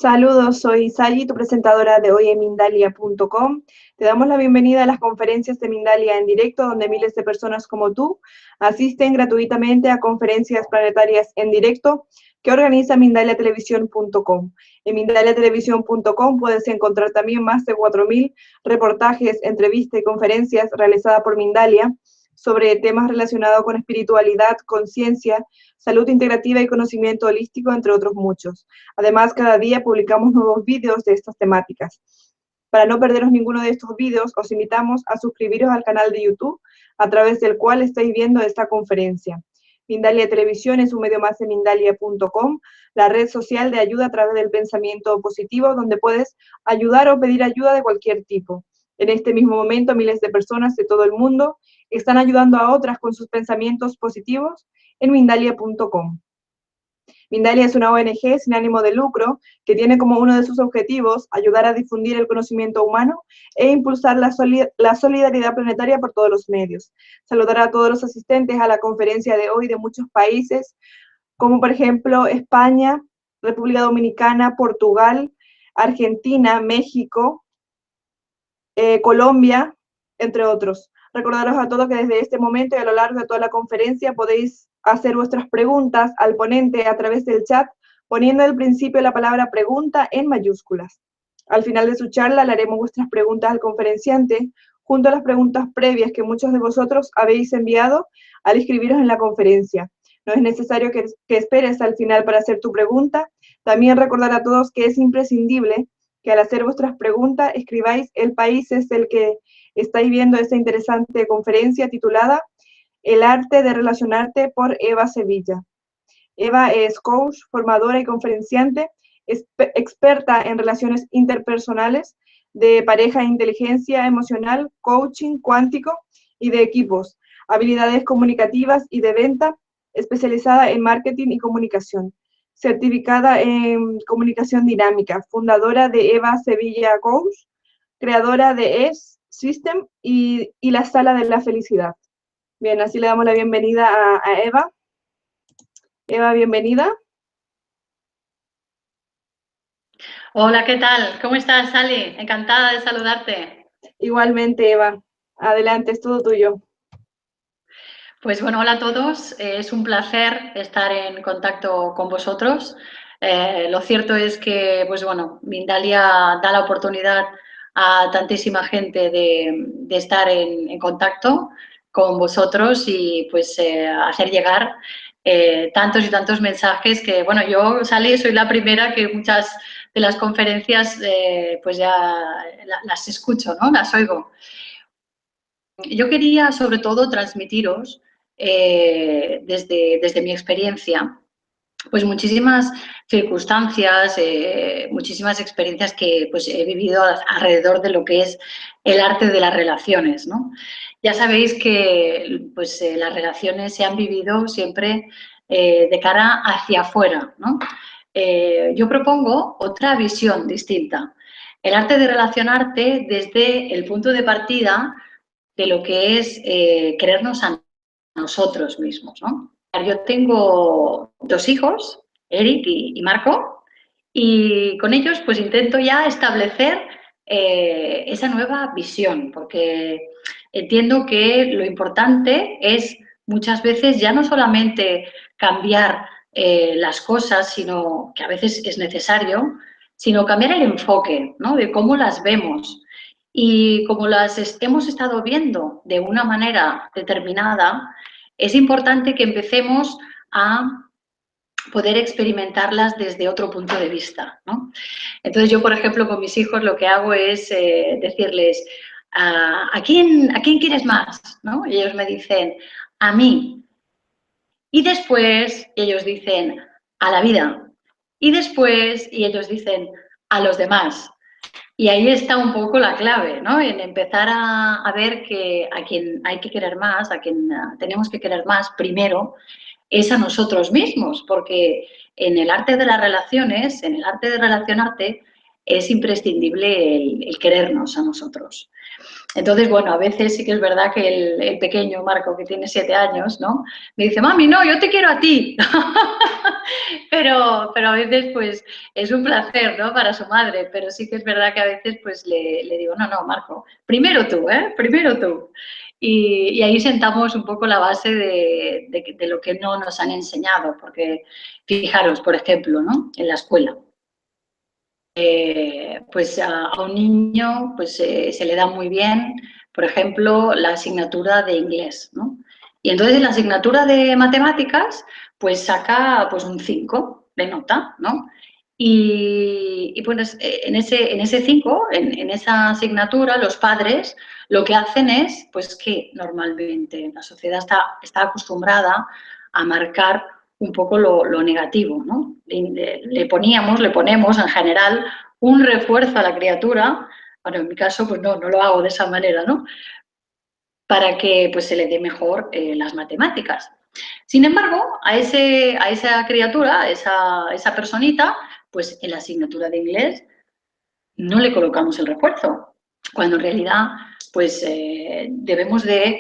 Saludos, soy Sayi, tu presentadora de hoy en Mindalia.com. Te damos la bienvenida a las conferencias de Mindalia en directo, donde miles de personas como tú asisten gratuitamente a conferencias planetarias en directo que organiza Mindaliatelevisión.com. En Mindaliatelevisión.com puedes encontrar también más de 4.000 reportajes, entrevistas y conferencias realizadas por Mindalia sobre temas relacionados con espiritualidad, conciencia, salud integrativa y conocimiento holístico, entre otros muchos. Además, cada día publicamos nuevos vídeos de estas temáticas. Para no perderos ninguno de estos vídeos, os invitamos a suscribiros al canal de YouTube, a través del cual estáis viendo esta conferencia. Mindalia Televisión es un medio más de Mindalia.com, la red social de ayuda a través del pensamiento positivo, donde puedes ayudar o pedir ayuda de cualquier tipo. En este mismo momento, miles de personas de todo el mundo están ayudando a otras con sus pensamientos positivos en Mindalia.com. Mindalia es una ONG sin ánimo de lucro que tiene como uno de sus objetivos ayudar a difundir el conocimiento humano e impulsar la solidaridad planetaria por todos los medios. Saludar a todos los asistentes a la conferencia de hoy de muchos países, como por ejemplo España, República Dominicana, Portugal, Argentina, México, Colombia, entre otros. Recordaros a todos que desde este momento y a lo largo de toda la conferencia podéis hacer vuestras preguntas al ponente a través del chat, poniendo al principio la palabra pregunta en mayúsculas. Al final de su charla le haremos vuestras preguntas al conferenciante, junto a las preguntas previas que muchos de vosotros habéis enviado al inscribiros en la conferencia. No es necesario que esperes al final para hacer tu pregunta. También recordar a todos que es imprescindible que al hacer vuestras preguntas escribáis el país desde el que estáis viendo esta interesante conferencia titulada El arte de relacionarte, por Eva Sevilla. Eva es coach, formadora y conferenciante, experta en relaciones interpersonales, de pareja e inteligencia emocional, coaching cuántico y de equipos, habilidades comunicativas y de venta, especializada en marketing y comunicación, certificada en comunicación dinámica, fundadora de Eva Sevilla Coach, creadora de System y la Sala de la Felicidad. Bien, así le damos la bienvenida a Eva. Eva, bienvenida. Hola, ¿qué tal? ¿Cómo estás, Sally? Encantada de saludarte. Igualmente, Eva. Adelante, es todo tuyo. Pues bueno, hola a todos. Es un placer estar en contacto con vosotros. Lo cierto es que, pues bueno, Mindalia da la oportunidad a tantísima gente de estar en contacto con vosotros y pues hacer llegar tantos y tantos mensajes que, bueno, yo, Sally, soy la primera que muchas de las conferencias pues ya las escucho, ¿no? Las oigo. Yo quería, sobre todo, transmitiros desde mi experiencia, pues muchísimas circunstancias, muchísimas experiencias que pues, he vivido alrededor de lo que es el arte de las relaciones, ¿no? Ya sabéis que pues, las relaciones se han vivido siempre de cara hacia afuera, ¿no? Yo propongo otra visión distinta. El arte de relacionarte desde el punto de partida de lo que es querernos a nosotros mismos, ¿no? Yo tengo dos hijos, Eric y Marco, y con ellos pues intento ya establecer esa nueva visión, porque entiendo que lo importante es muchas veces ya no solamente cambiar las cosas, sino que a veces es necesario, sino cambiar el enfoque, ¿no? De cómo las vemos. Y como las hemos estado viendo de una manera determinada, es importante que empecemos a poder experimentarlas desde otro punto de vista, ¿no? Entonces yo, por ejemplo, con mis hijos lo que hago es decirles, ¿a quién quieres más? ¿No? Y ellos me dicen, a mí. Y después ellos dicen, a la vida. Y después ellos dicen, a los demás. Y ahí está un poco la clave, ¿no? En empezar a ver que a quien hay que querer más, a quien tenemos que querer más primero, es a nosotros mismos, porque en el arte de las relaciones, en el arte de relacionarte, es imprescindible el querernos a nosotros. Entonces, bueno, a veces sí que es verdad que el pequeño Marco, que tiene 7 años, ¿no? Me dice, mami, no, yo te quiero a ti. pero a veces, pues, es un placer, ¿no? Para su madre, pero sí que es verdad que a veces, pues, le digo, no, no, Marco, primero tú, ¿eh? Primero tú. Y ahí sentamos un poco la base de lo que no nos han enseñado, porque fijaros, por ejemplo, ¿no? En la escuela. Pues a un niño pues, se le da muy bien, por ejemplo, la asignatura de inglés, ¿no? Y entonces en la asignatura de matemáticas, pues saca pues, un 5 de nota, ¿no? Y pues en ese 5, en esa asignatura, los padres lo que hacen es, pues que normalmente la sociedad está acostumbrada a marcar un poco lo negativo, ¿no? Le ponemos en general un refuerzo a la criatura, bueno, en mi caso pues no lo hago de esa manera, ¿no? Para que pues se le dé mejor las matemáticas. Sin embargo, a esa criatura, a esa personita, pues en la asignatura de inglés no le colocamos el refuerzo, cuando en realidad pues debemos de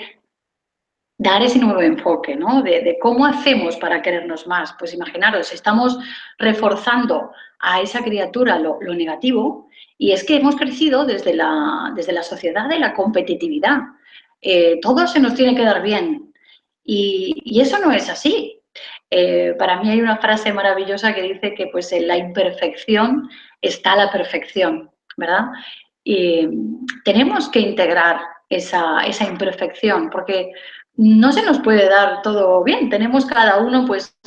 dar ese nuevo enfoque, ¿no? De cómo hacemos para querernos más. Pues imaginaros, estamos reforzando a esa criatura lo negativo y es que hemos crecido desde la sociedad de la competitividad. Todo se nos tiene que dar bien y eso no es así. Para mí hay una frase maravillosa que dice que pues, en la imperfección está la perfección, ¿verdad? Y tenemos que integrar esa imperfección porque no se nos puede dar todo bien. Tenemos cada uno pues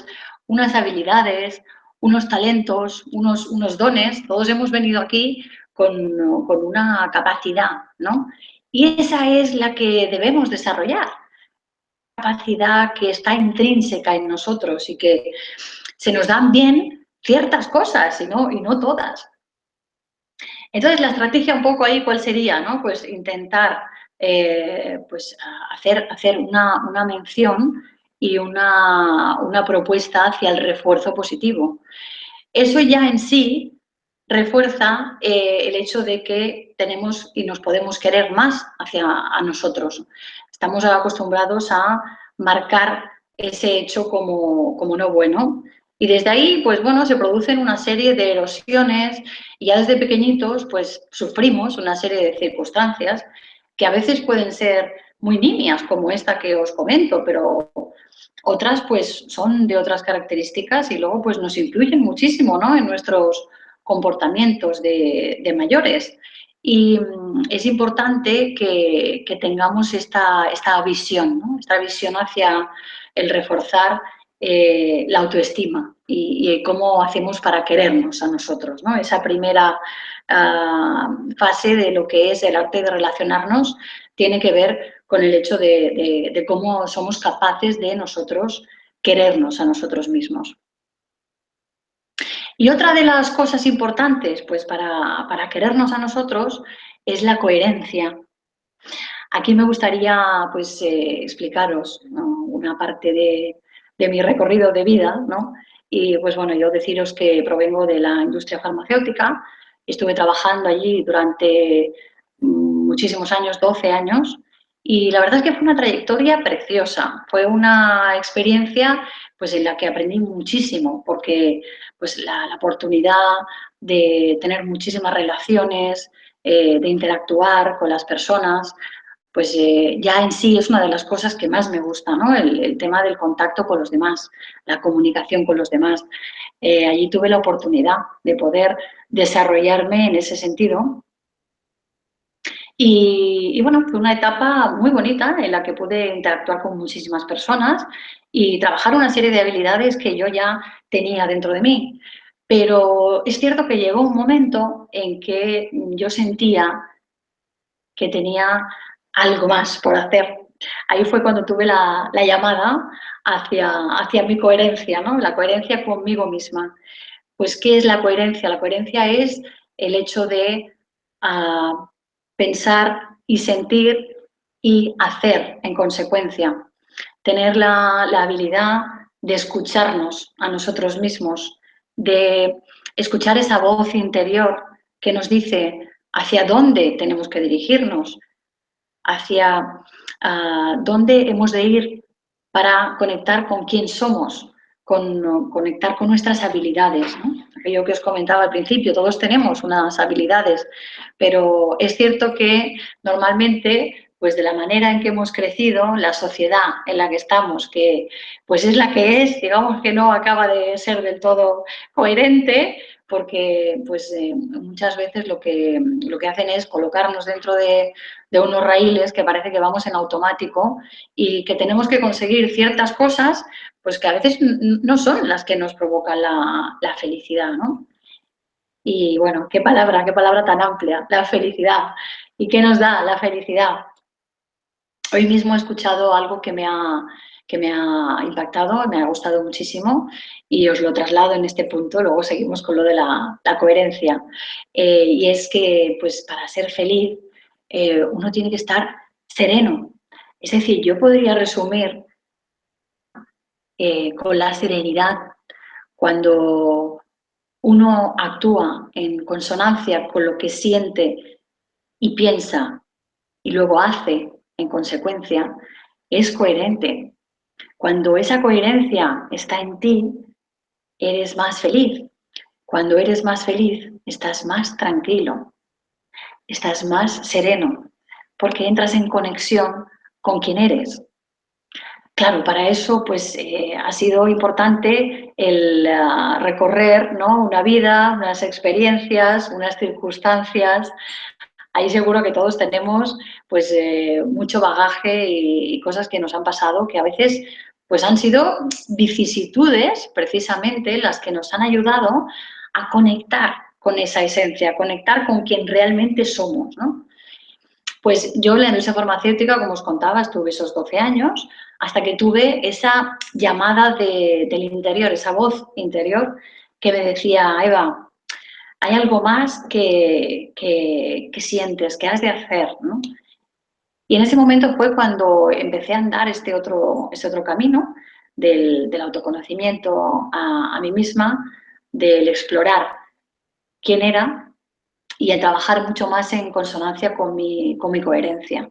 unas habilidades, unos talentos, unos dones. Todos hemos venido aquí con una capacidad, ¿no? Y esa es la que debemos desarrollar. Capacidad que está intrínseca en nosotros y que se nos dan bien ciertas cosas y no todas. Entonces, la estrategia un poco ahí, ¿cuál sería? ¿No? Pues intentar pues, hacer una mención y una propuesta hacia el refuerzo positivo. Eso ya en sí refuerza el hecho de que tenemos y nos podemos querer más a nosotros. Estamos acostumbrados a marcar ese hecho como no bueno. Y desde ahí, pues bueno, se producen una serie de erosiones y ya desde pequeñitos, pues sufrimos una serie de circunstancias que a veces pueden ser muy nimias, como esta que os comento, pero otras pues son de otras características y luego pues nos influyen muchísimo, ¿no? En nuestros comportamientos de mayores. Y es importante que tengamos esta visión, ¿no? Esta visión hacia el reforzar la autoestima y cómo hacemos para querernos a nosotros, ¿no? Esa primera fase de lo que es el arte de relacionarnos tiene que ver con el hecho de cómo somos capaces de nosotros querernos a nosotros mismos. Y otra de las cosas importantes pues, para querernos a nosotros es la coherencia. Aquí me gustaría pues, explicaros, ¿no?, una parte de mi recorrido de vida, ¿no? Y pues bueno, yo deciros que provengo de la industria farmacéutica, estuve trabajando allí durante muchísimos años, 12 años, y la verdad es que fue una trayectoria preciosa, fue una experiencia pues, en la que aprendí muchísimo, porque pues, la oportunidad de tener muchísimas relaciones, de interactuar con las personas, pues ya en sí es una de las cosas que más me gusta, ¿no? El tema del contacto con los demás, la comunicación con los demás. Allí tuve la oportunidad de poder desarrollarme en ese sentido. Y bueno, fue una etapa muy bonita en la que pude interactuar con muchísimas personas y trabajar una serie de habilidades que yo ya tenía dentro de mí. Pero es cierto que llegó un momento en que yo sentía que tenía algo más por hacer. Ahí fue cuando tuve la llamada hacia mi coherencia, ¿no? La coherencia conmigo misma. Pues, ¿qué es la coherencia? La coherencia es el hecho de pensar y sentir y hacer en consecuencia. Tener la habilidad de escucharnos a nosotros mismos, de escuchar esa voz interior que nos dice hacia dónde tenemos que dirigirnos, hacia dónde hemos de ir para conectar con quién somos, conectar con nuestras habilidades, ¿no? Aquello que os comentaba al principio, todos tenemos unas habilidades, pero es cierto que normalmente, pues de la manera en que hemos crecido, la sociedad en la que estamos, que pues es la que es, digamos que no acaba de ser del todo coherente, porque pues muchas veces lo que hacen es colocarnos dentro de unos raíles que parece que vamos en automático y que tenemos que conseguir ciertas cosas, pues que a veces no son las que nos provocan la felicidad, ¿no? Y bueno, qué palabra tan amplia, la felicidad. ¿Y qué nos da la felicidad? Hoy mismo he escuchado algo que me ha impactado, me ha gustado muchísimo y os lo traslado en este punto, luego seguimos con lo de la coherencia. Y es que, pues, para ser feliz uno tiene que estar sereno. Es decir, yo podría resumir con la serenidad cuando uno actúa en consonancia con lo que siente y piensa y luego hace en consecuencia, es coherente. Cuando esa coherencia está en ti, eres más feliz. Cuando eres más feliz, estás más tranquilo, estás más sereno, porque entras en conexión con quien eres. Claro, para eso pues ha sido importante el recorrer, ¿no?, una vida, unas experiencias, unas circunstancias. Ahí seguro que todos tenemos pues mucho bagaje y cosas que nos han pasado que a veces pues han sido vicisitudes precisamente las que nos han ayudado a conectar con esa esencia, a conectar con quien realmente somos, ¿no? Pues yo en la industria farmacéutica, como os contaba, estuve esos 12 años hasta que tuve esa llamada del interior, esa voz interior que me decía, Eva, hay algo más que sientes, que has de hacer, ¿no? Y en ese momento fue cuando empecé a andar este otro camino del autoconocimiento a mí misma, del explorar quién era y a trabajar mucho más en consonancia con mi coherencia.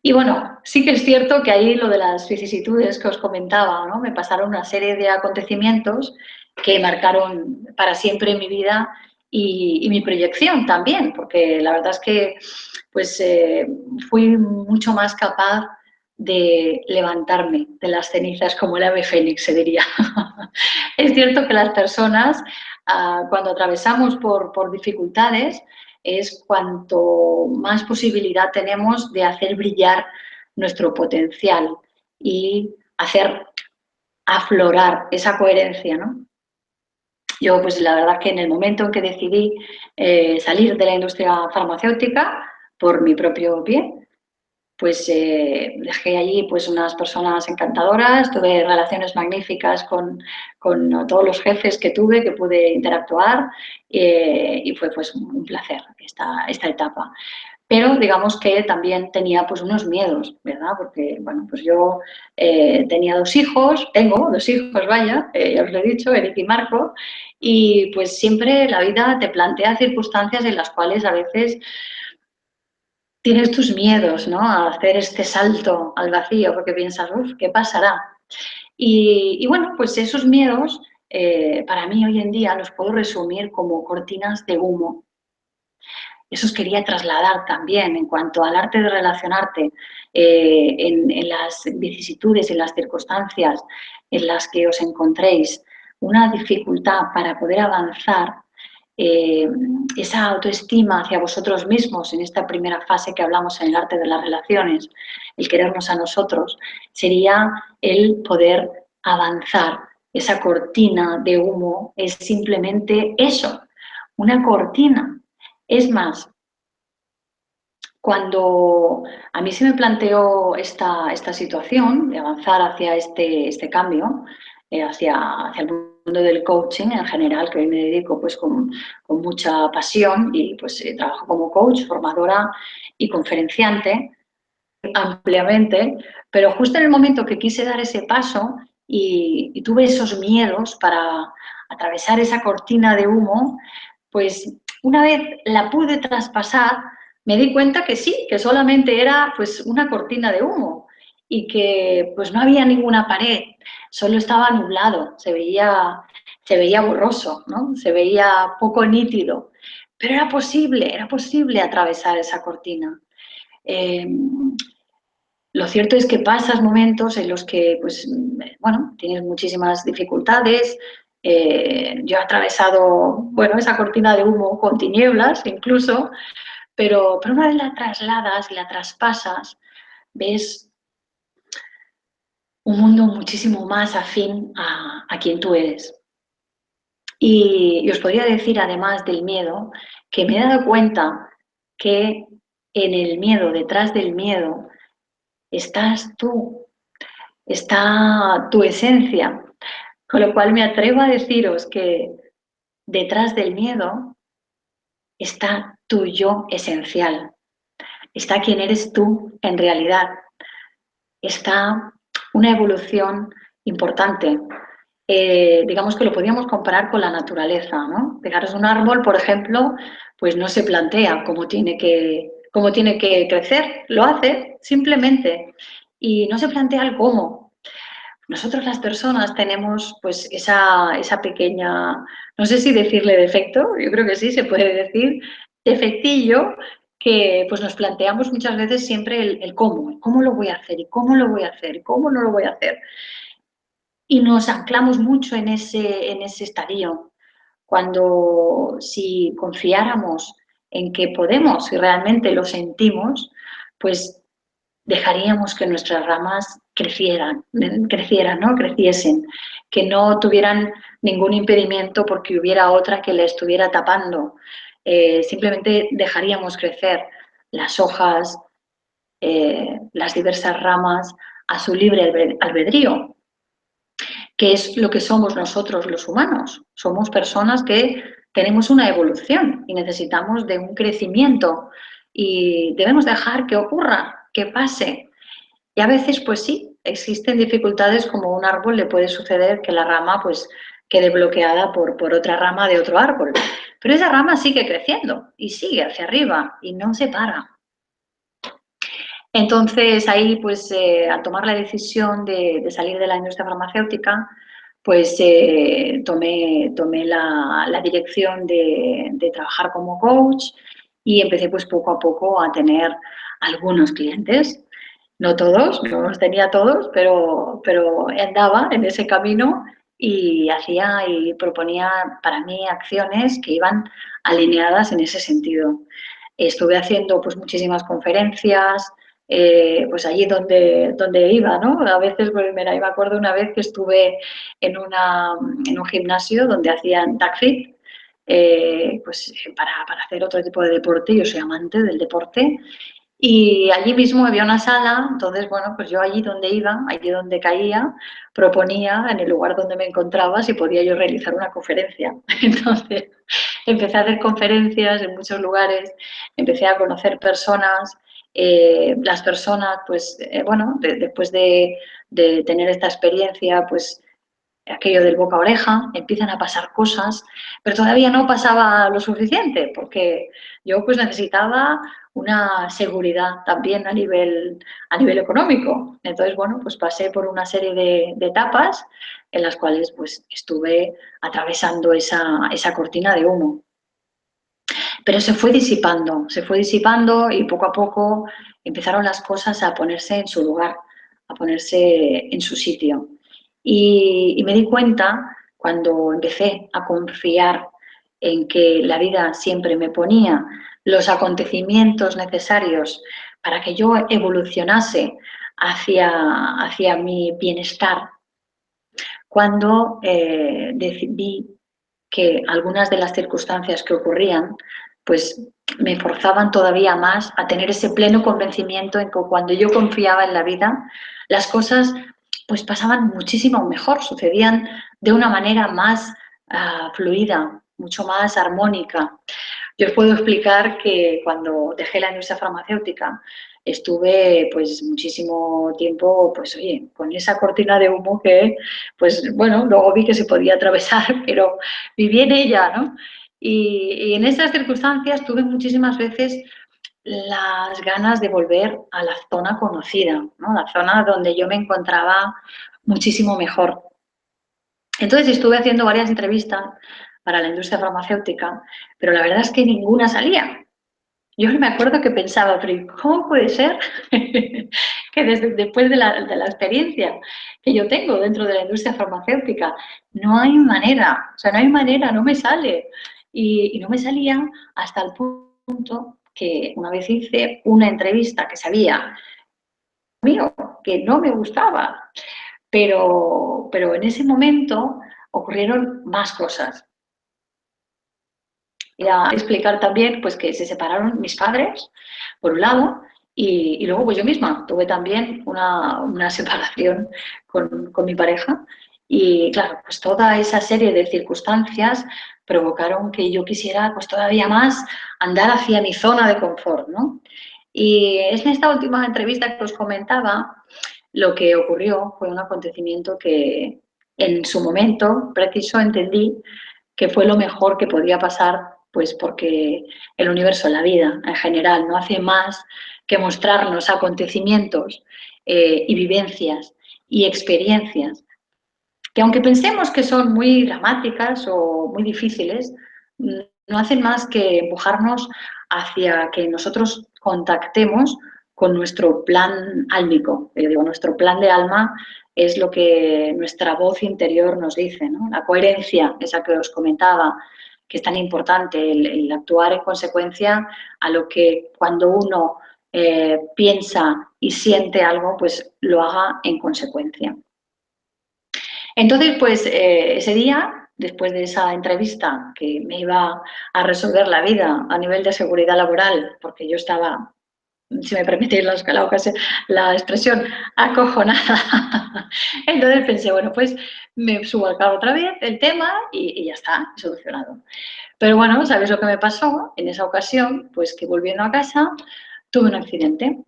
Y bueno, sí que es cierto que ahí lo de las vicisitudes que os comentaba, ¿no? Me pasaron una serie de acontecimientos que marcaron para siempre mi vida y mi proyección también, porque la verdad es que pues, fui mucho más capaz de levantarme de las cenizas como el ave fénix, se diría. Es cierto que las personas, cuando atravesamos por dificultades, es cuanto más posibilidad tenemos de hacer brillar nuestro potencial y hacer aflorar esa coherencia, ¿no? Yo, pues la verdad que en el momento en que decidí salir de la industria farmacéutica por mi propio pie, pues dejé allí pues unas personas encantadoras, tuve relaciones magníficas con todos los jefes que tuve, que pude interactuar y fue pues un placer esta etapa. Pero digamos que también tenía pues unos miedos, ¿verdad? Porque, bueno, pues yo tenía tengo dos hijos, vaya, ya os lo he dicho, Eric y Marco, y pues siempre la vida te plantea circunstancias en las cuales a veces tienes tus miedos, ¿no?, a hacer este salto al vacío, porque piensas, uff, ¿qué pasará? Y bueno, pues esos miedos, para mí hoy en día los puedo resumir como cortinas de humo. Eso os quería trasladar también en cuanto al arte de relacionarte en las vicisitudes, en las circunstancias en las que os encontréis una dificultad para poder avanzar, esa autoestima hacia vosotros mismos en esta primera fase que hablamos en el arte de las relaciones, el querernos a nosotros, sería el poder avanzar. Esa cortina de humo es simplemente eso, una cortina. Es más, cuando a mí se me planteó esta situación de avanzar hacia este cambio, hacia el mundo del coaching en general, que hoy me dedico pues con mucha pasión y pues trabajo como coach, formadora y conferenciante ampliamente, pero justo en el momento que quise dar ese paso y tuve esos miedos para atravesar esa cortina de humo, pues una vez la pude traspasar, me di cuenta que sí, que solamente era pues una cortina de humo y que pues no había ninguna pared, solo estaba nublado, se veía borroso, ¿no? Se veía poco nítido, pero era posible atravesar esa cortina. Eh, lo cierto es que pasas momentos en los que, pues, bueno, tienes muchísimas dificultades. Yo he atravesado, bueno, esa cortina de humo con tinieblas incluso, pero una vez la trasladas y la traspasas, ves un mundo muchísimo más afín a quien tú eres. Y os podría decir, además del miedo, que me he dado cuenta que en el miedo, detrás del miedo, estás tú, está tu esencia. Con lo cual me atrevo a deciros que detrás del miedo está tu yo esencial, está quién eres tú en realidad, está una evolución importante. Digamos que lo podríamos comparar con la naturaleza, ¿no? Fijaros, un árbol, por ejemplo, pues no se plantea cómo tiene que crecer, lo hace simplemente y no se plantea el cómo. Nosotros las personas tenemos pues esa pequeña, no sé si decirle defecto, yo creo que sí, se puede decir, defectillo, que pues nos planteamos muchas veces siempre el cómo lo voy a hacer, y cómo lo voy a hacer, y cómo no lo voy a hacer. Y nos anclamos mucho en ese estadio, cuando si confiáramos en que podemos y realmente lo sentimos, pues dejaríamos que nuestras ramas crecieran, ¿no? Creciesen, que no tuvieran ningún impedimento porque hubiera otra que le estuviera tapando. Simplemente dejaríamos crecer las hojas, las diversas ramas a su libre albedrío, que es lo que somos nosotros los humanos. Somos personas que tenemos una evolución y necesitamos de un crecimiento y debemos dejar que ocurra, que pase. Y a veces, pues sí, existen dificultades, como a un árbol le puede suceder que la rama pues quede bloqueada por otra rama de otro árbol. Pero esa rama sigue creciendo y sigue hacia arriba y no se para. Entonces ahí, pues al tomar la decisión de salir de la industria farmacéutica, pues tomé la dirección de trabajar como coach y empecé pues poco a poco a tener algunos clientes. No todos, no los tenía todos, pero andaba en ese camino y hacía y proponía para mí acciones que iban alineadas en ese sentido. Estuve haciendo pues muchísimas conferencias, pues allí donde iba, ¿no? A veces, pues mira, me acuerdo una vez que estuve en un gimnasio donde hacían tag fit, pues para hacer otro tipo de deporte. Yo soy amante del deporte. Y allí mismo había una sala, entonces, bueno, pues yo allí donde iba, allí donde caía, proponía en el lugar donde me encontraba si podía yo realizar una conferencia. Entonces, empecé a hacer conferencias en muchos lugares, empecé a conocer personas, las personas, pues, bueno, después de tener esta experiencia, pues, aquello del boca a oreja, empiezan a pasar cosas, pero todavía no pasaba lo suficiente, porque yo pues necesitaba una seguridad también a nivel económico. Entonces, bueno, pues pasé por una serie de etapas en las cuales pues estuve atravesando esa cortina de humo. Pero se fue disipando y poco a poco empezaron las cosas a ponerse en su lugar, a ponerse en su sitio. Y me di cuenta cuando empecé a confiar en que la vida siempre me ponía los acontecimientos necesarios para que yo evolucionase hacia mi bienestar, cuando decidí que algunas de las circunstancias que ocurrían pues me forzaban todavía más a tener ese pleno convencimiento en que cuando yo confiaba en la vida, las cosas pues pasaban muchísimo mejor, sucedían de una manera más fluida, mucho más armónica. Yo os puedo explicar que cuando dejé la industria farmacéutica estuve pues muchísimo tiempo, pues oye, con esa cortina de humo que, pues bueno, luego vi que se podía atravesar, pero viví en ella, ¿no? Y en esas circunstancias tuve muchísimas veces las ganas de volver a la zona conocida, ¿no? La zona donde yo me encontraba muchísimo mejor. Entonces estuve haciendo varias entrevistas para la industria farmacéutica, pero la verdad es que ninguna salía. Yo me acuerdo que pensaba, pero ¿cómo puede ser que después de la experiencia que yo tengo dentro de la industria farmacéutica, no hay manera, o sea, no hay manera, no me sale? Y no me salía hasta el punto que una vez hice una entrevista que sabía mío, que no me gustaba, pero en ese momento ocurrieron más cosas. Y a explicar también pues, que se separaron mis padres, por un lado, y luego pues yo misma tuve también una separación con mi pareja. Y claro, pues toda esa serie de circunstancias provocaron que yo quisiera pues todavía más andar hacia mi zona de confort, ¿no? Y es en esta última entrevista que os comentaba, lo que ocurrió fue un acontecimiento que en su momento preciso entendí que fue lo mejor que podía pasar, pues porque el universo, la vida en general, no hace más que mostrarnos acontecimientos y vivencias y experiencias que aunque pensemos que son muy dramáticas o muy difíciles, no hacen más que empujarnos hacia que nosotros contactemos con nuestro plan álmico. Yo digo, nuestro plan de alma es lo que nuestra voz interior nos dice, ¿no? La coherencia, esa que os comentaba, que es tan importante, el actuar en consecuencia a lo que cuando uno piensa y siente algo, pues lo haga en consecuencia. Entonces, pues ese día, después de esa entrevista que me iba a resolver la vida a nivel de seguridad laboral, porque yo estaba, si me permitís la expresión, acojonada. Entonces pensé, bueno, pues me subo al carro otra vez el tema y ya está, solucionado. Pero bueno, ¿sabéis lo que me pasó en esa ocasión? Pues que volviendo a casa tuve un accidente.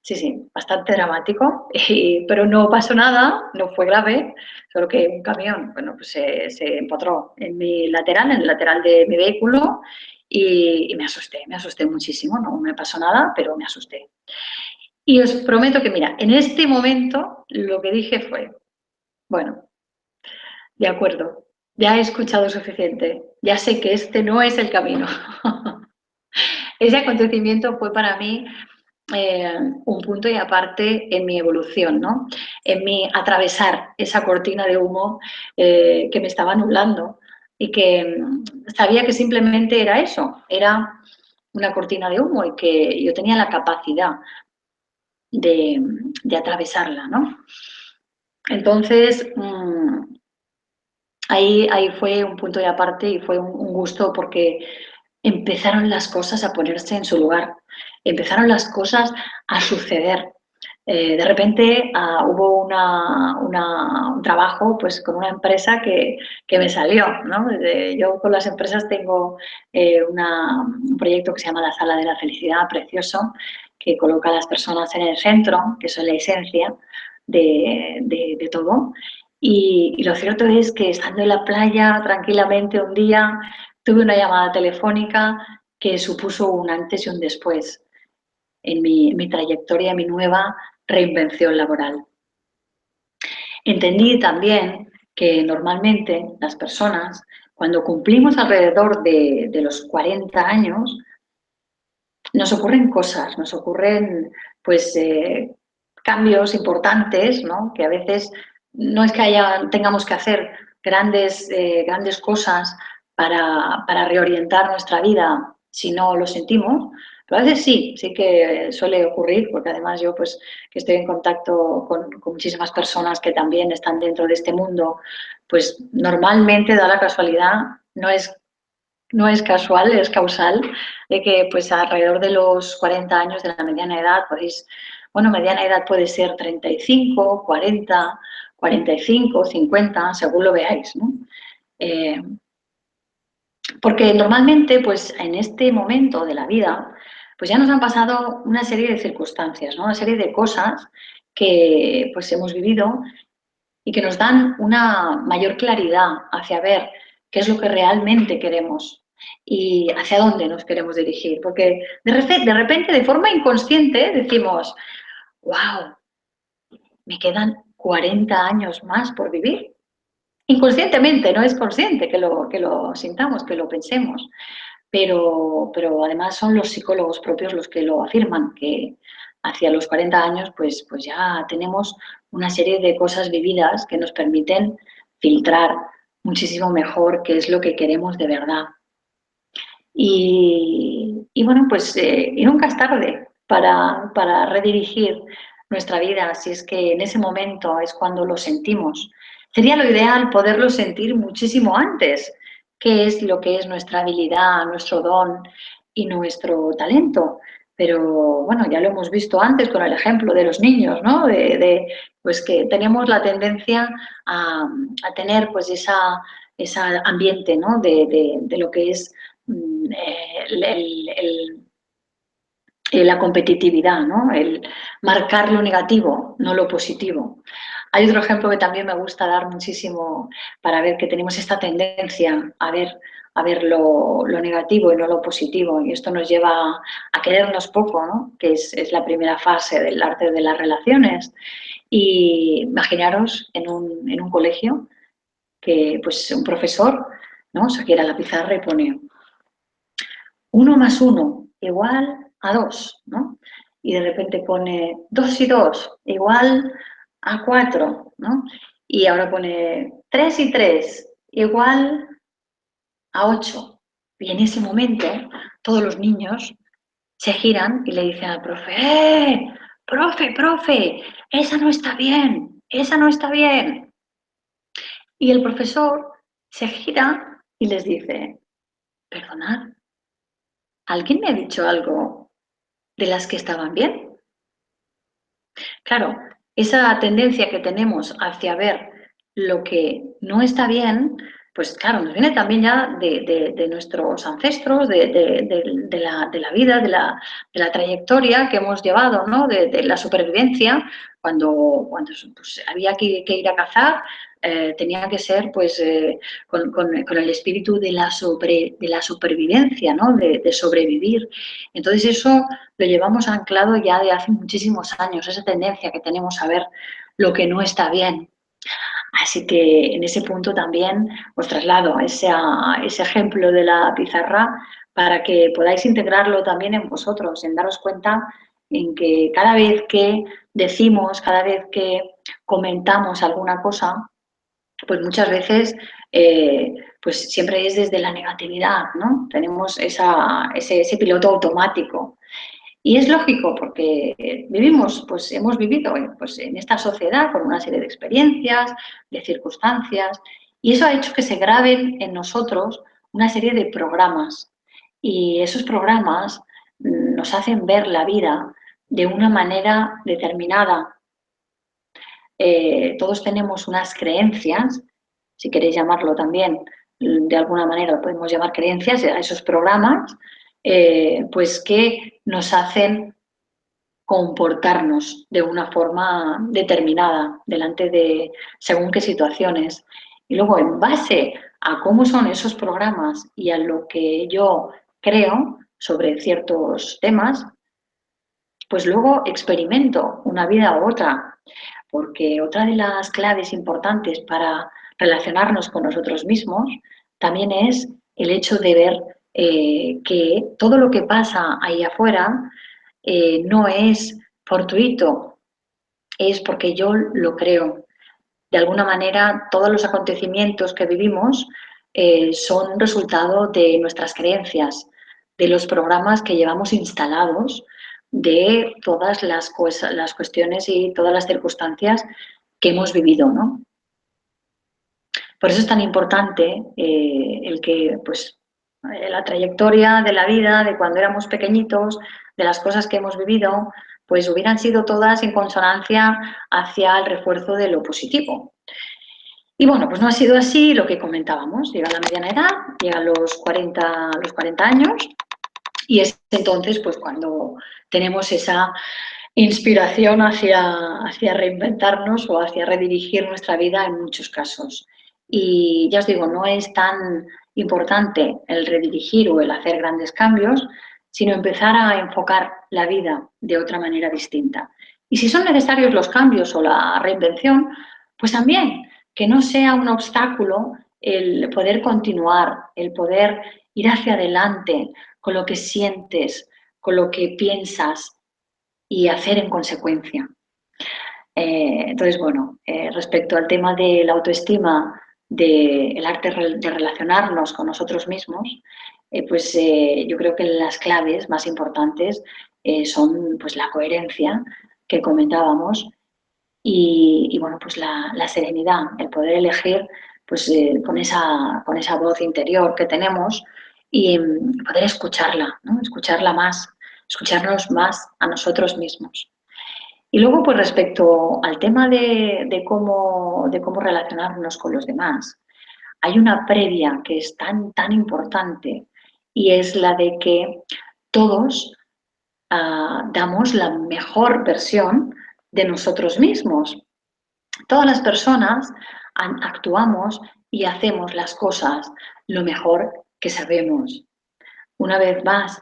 Sí, sí, bastante dramático, pero no pasó nada, no fue grave, solo que un camión, bueno, pues se empotró en mi lateral, en el lateral de mi vehículo y me asusté muchísimo, no me pasó nada, pero me asusté. Y os prometo que, mira, en este momento lo que dije fue, bueno, de acuerdo, ya he escuchado suficiente, ya sé que este no es el camino. Ese acontecimiento fue para mí un punto y aparte en mi evolución, ¿no? En mi atravesar esa cortina de humo que me estaba nublando y que sabía que simplemente era eso, era una cortina de humo y que yo tenía la capacidad de atravesarla, ¿no? Entonces, ahí fue un punto y aparte y fue un gusto porque empezaron las cosas a ponerse en su lugar, empezaron las cosas a suceder. De repente hubo un trabajo pues, con una empresa que me salió, ¿no? Yo con las empresas tengo un proyecto que se llama La Sala de la Felicidad, precioso, que coloca a las personas en el centro, que son la esencia de todo. Y lo cierto es que estando en la playa tranquilamente un día, tuve una llamada telefónica que supuso un antes y un después en mi trayectoria, en mi nueva reinvención laboral. Entendí también que normalmente las personas, cuando cumplimos alrededor de los 40 años, nos ocurren cosas, nos ocurren pues cambios importantes, ¿no? Que a veces no es que tengamos que hacer grandes cosas para reorientar nuestra vida si no lo sentimos, pero a veces sí que suele ocurrir, porque además yo pues que estoy en contacto con muchísimas personas que también están dentro de este mundo, pues normalmente da la casualidad, no es casual, es causal, de que pues alrededor de los 40 años de la mediana edad podéis, bueno, mediana edad puede ser 35, 40, 45, 50, según lo veáis, ¿no? Porque normalmente, pues en este momento de la vida, pues ya nos han pasado una serie de circunstancias, ¿no? Una serie de cosas que pues hemos vivido y que nos dan una mayor claridad hacia ver qué es lo que realmente queremos y hacia dónde nos queremos dirigir. Porque de repente, de forma inconsciente, decimos, wow, me quedan 40 años más por vivir. Inconscientemente, no es consciente que lo sintamos, que lo pensemos. Pero además son los psicólogos propios los que lo afirman, que hacia los 40 años pues ya tenemos una serie de cosas vividas que nos permiten filtrar muchísimo mejor qué es lo que queremos de verdad. Y bueno, pues y nunca es tarde para redirigir nuestra vida, si es que en ese momento es cuando lo sentimos. Sería lo ideal poderlo sentir muchísimo antes, qué es lo que es nuestra habilidad, nuestro don y nuestro talento. Pero bueno, ya lo hemos visto antes con el ejemplo de los niños, ¿no? Pues que tenemos la tendencia a tener pues esa ambiente, ¿no? De lo que es la competitividad, ¿no? El marcar lo negativo, no lo positivo. Hay otro ejemplo que también me gusta dar muchísimo para ver que tenemos esta tendencia a ver lo negativo y no lo positivo. Y esto nos lleva a querernos poco, ¿no? Que es la primera fase del arte de las relaciones. Y imaginaros en un colegio que pues un profesor, ¿no? Saquiera la pizarra y pone 1 más 1 igual a 2, ¿no? Y de repente pone 2 y 2 igual a 4, ¿no? Y ahora pone 3 y 3 igual a 8. Y en ese momento todos los niños se giran y le dicen al profe, profe, profe, esa no está bien, esa no está bien. Y el profesor se gira y les dice, perdonad, ¿alguien me ha dicho algo de las que estaban bien? Claro, esa tendencia que tenemos hacia ver lo que no está bien, pues claro, nos viene también ya de nuestros ancestros, de la vida, de la trayectoria que hemos llevado, ¿no? De la supervivencia, cuando pues, había que ir a cazar, tenía que ser pues con el espíritu de la supervivencia, ¿no? De sobrevivir. Entonces eso lo llevamos anclado ya de hace muchísimos años, esa tendencia que tenemos a ver lo que no está bien. Así que en ese punto también os traslado ese ejemplo de la pizarra para que podáis integrarlo también en vosotros, en daros cuenta en que cada vez que decimos, cada vez que comentamos alguna cosa, pues muchas veces pues siempre es desde la negatividad, ¿no? Tenemos ese piloto automático. Y es lógico porque vivimos, pues hemos vivido pues, en esta sociedad con una serie de experiencias, de circunstancias, y eso ha hecho que se graben en nosotros una serie de programas. Y esos programas nos hacen ver la vida de una manera determinada. Todos tenemos unas creencias, si queréis llamarlo también, de alguna manera lo podemos llamar creencias, a esos programas, pues que nos hacen comportarnos de una forma determinada delante de según qué situaciones. Y luego, en base a cómo son esos programas y a lo que yo creo sobre ciertos temas, pues luego experimento una vida u otra. Porque otra de las claves importantes para relacionarnos con nosotros mismos también es el hecho de ver que todo lo que pasa ahí afuera no es fortuito, es porque yo lo creo. De alguna manera, todos los acontecimientos que vivimos son resultado de nuestras creencias, de los programas que llevamos instalados, de todas las cosas, las cuestiones y todas las circunstancias que hemos vivido, ¿no? Por eso es tan importante el que, pues, la trayectoria de la vida, de cuando éramos pequeñitos, de las cosas que hemos vivido, pues hubieran sido todas en consonancia hacia el refuerzo de lo positivo. Y bueno, pues no ha sido así lo que comentábamos. Llega la mediana edad, llegan los 40 años y es entonces pues cuando tenemos esa inspiración hacia reinventarnos o hacia redirigir nuestra vida en muchos casos. Y ya os digo, no es tan importante el redirigir o el hacer grandes cambios, sino empezar a enfocar la vida de otra manera distinta. Y si son necesarios los cambios o la reinvención, pues también que no sea un obstáculo el poder continuar, el poder ir hacia adelante con lo que sientes, con lo que piensas y hacer en consecuencia. Entonces, bueno, respecto al tema de la autoestima, del arte de relacionarnos con nosotros mismos, yo creo que las claves más importantes son pues, la coherencia que comentábamos y bueno, pues la serenidad, el poder elegir pues, con esa voz interior que tenemos y poder escucharla, ¿no? Escucharla más, escucharnos más a nosotros mismos. Y luego, pues respecto al tema de cómo relacionarnos con los demás, hay una previa que es tan importante y es la de que todos damos la mejor versión de nosotros mismos. Todas las personas actuamos y hacemos las cosas lo mejor que sabemos. Una vez más,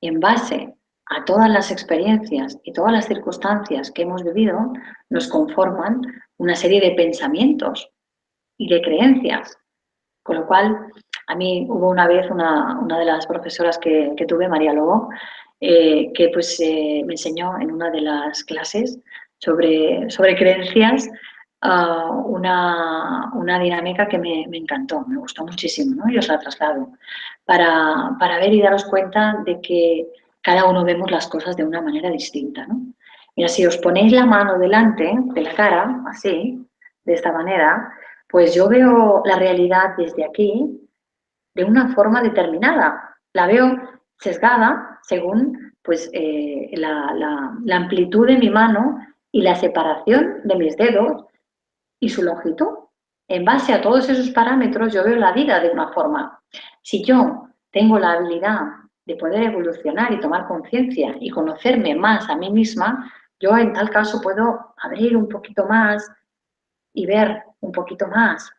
en base a todas las experiencias y todas las circunstancias que hemos vivido, nos conforman una serie de pensamientos y de creencias. Con lo cual, a mí hubo una vez una de las profesoras que tuve, María Lobo, me enseñó en una de las clases sobre creencias una dinámica que me encantó, me gustó muchísimo, ¿no? Y os la traslado para ver y daros cuenta de que cada uno vemos las cosas de una manera distinta, ¿no? Mira, si os ponéis la mano delante de la cara, así, de esta manera, pues yo veo la realidad desde aquí de una forma determinada. La veo sesgada según pues, la amplitud de mi mano y la separación de mis dedos y su longitud. En base a todos esos parámetros yo veo la vida de una forma. Si yo tengo la habilidad de poder evolucionar y tomar conciencia y conocerme más a mí misma, yo en tal caso puedo abrir un poquito más y ver un poquito más.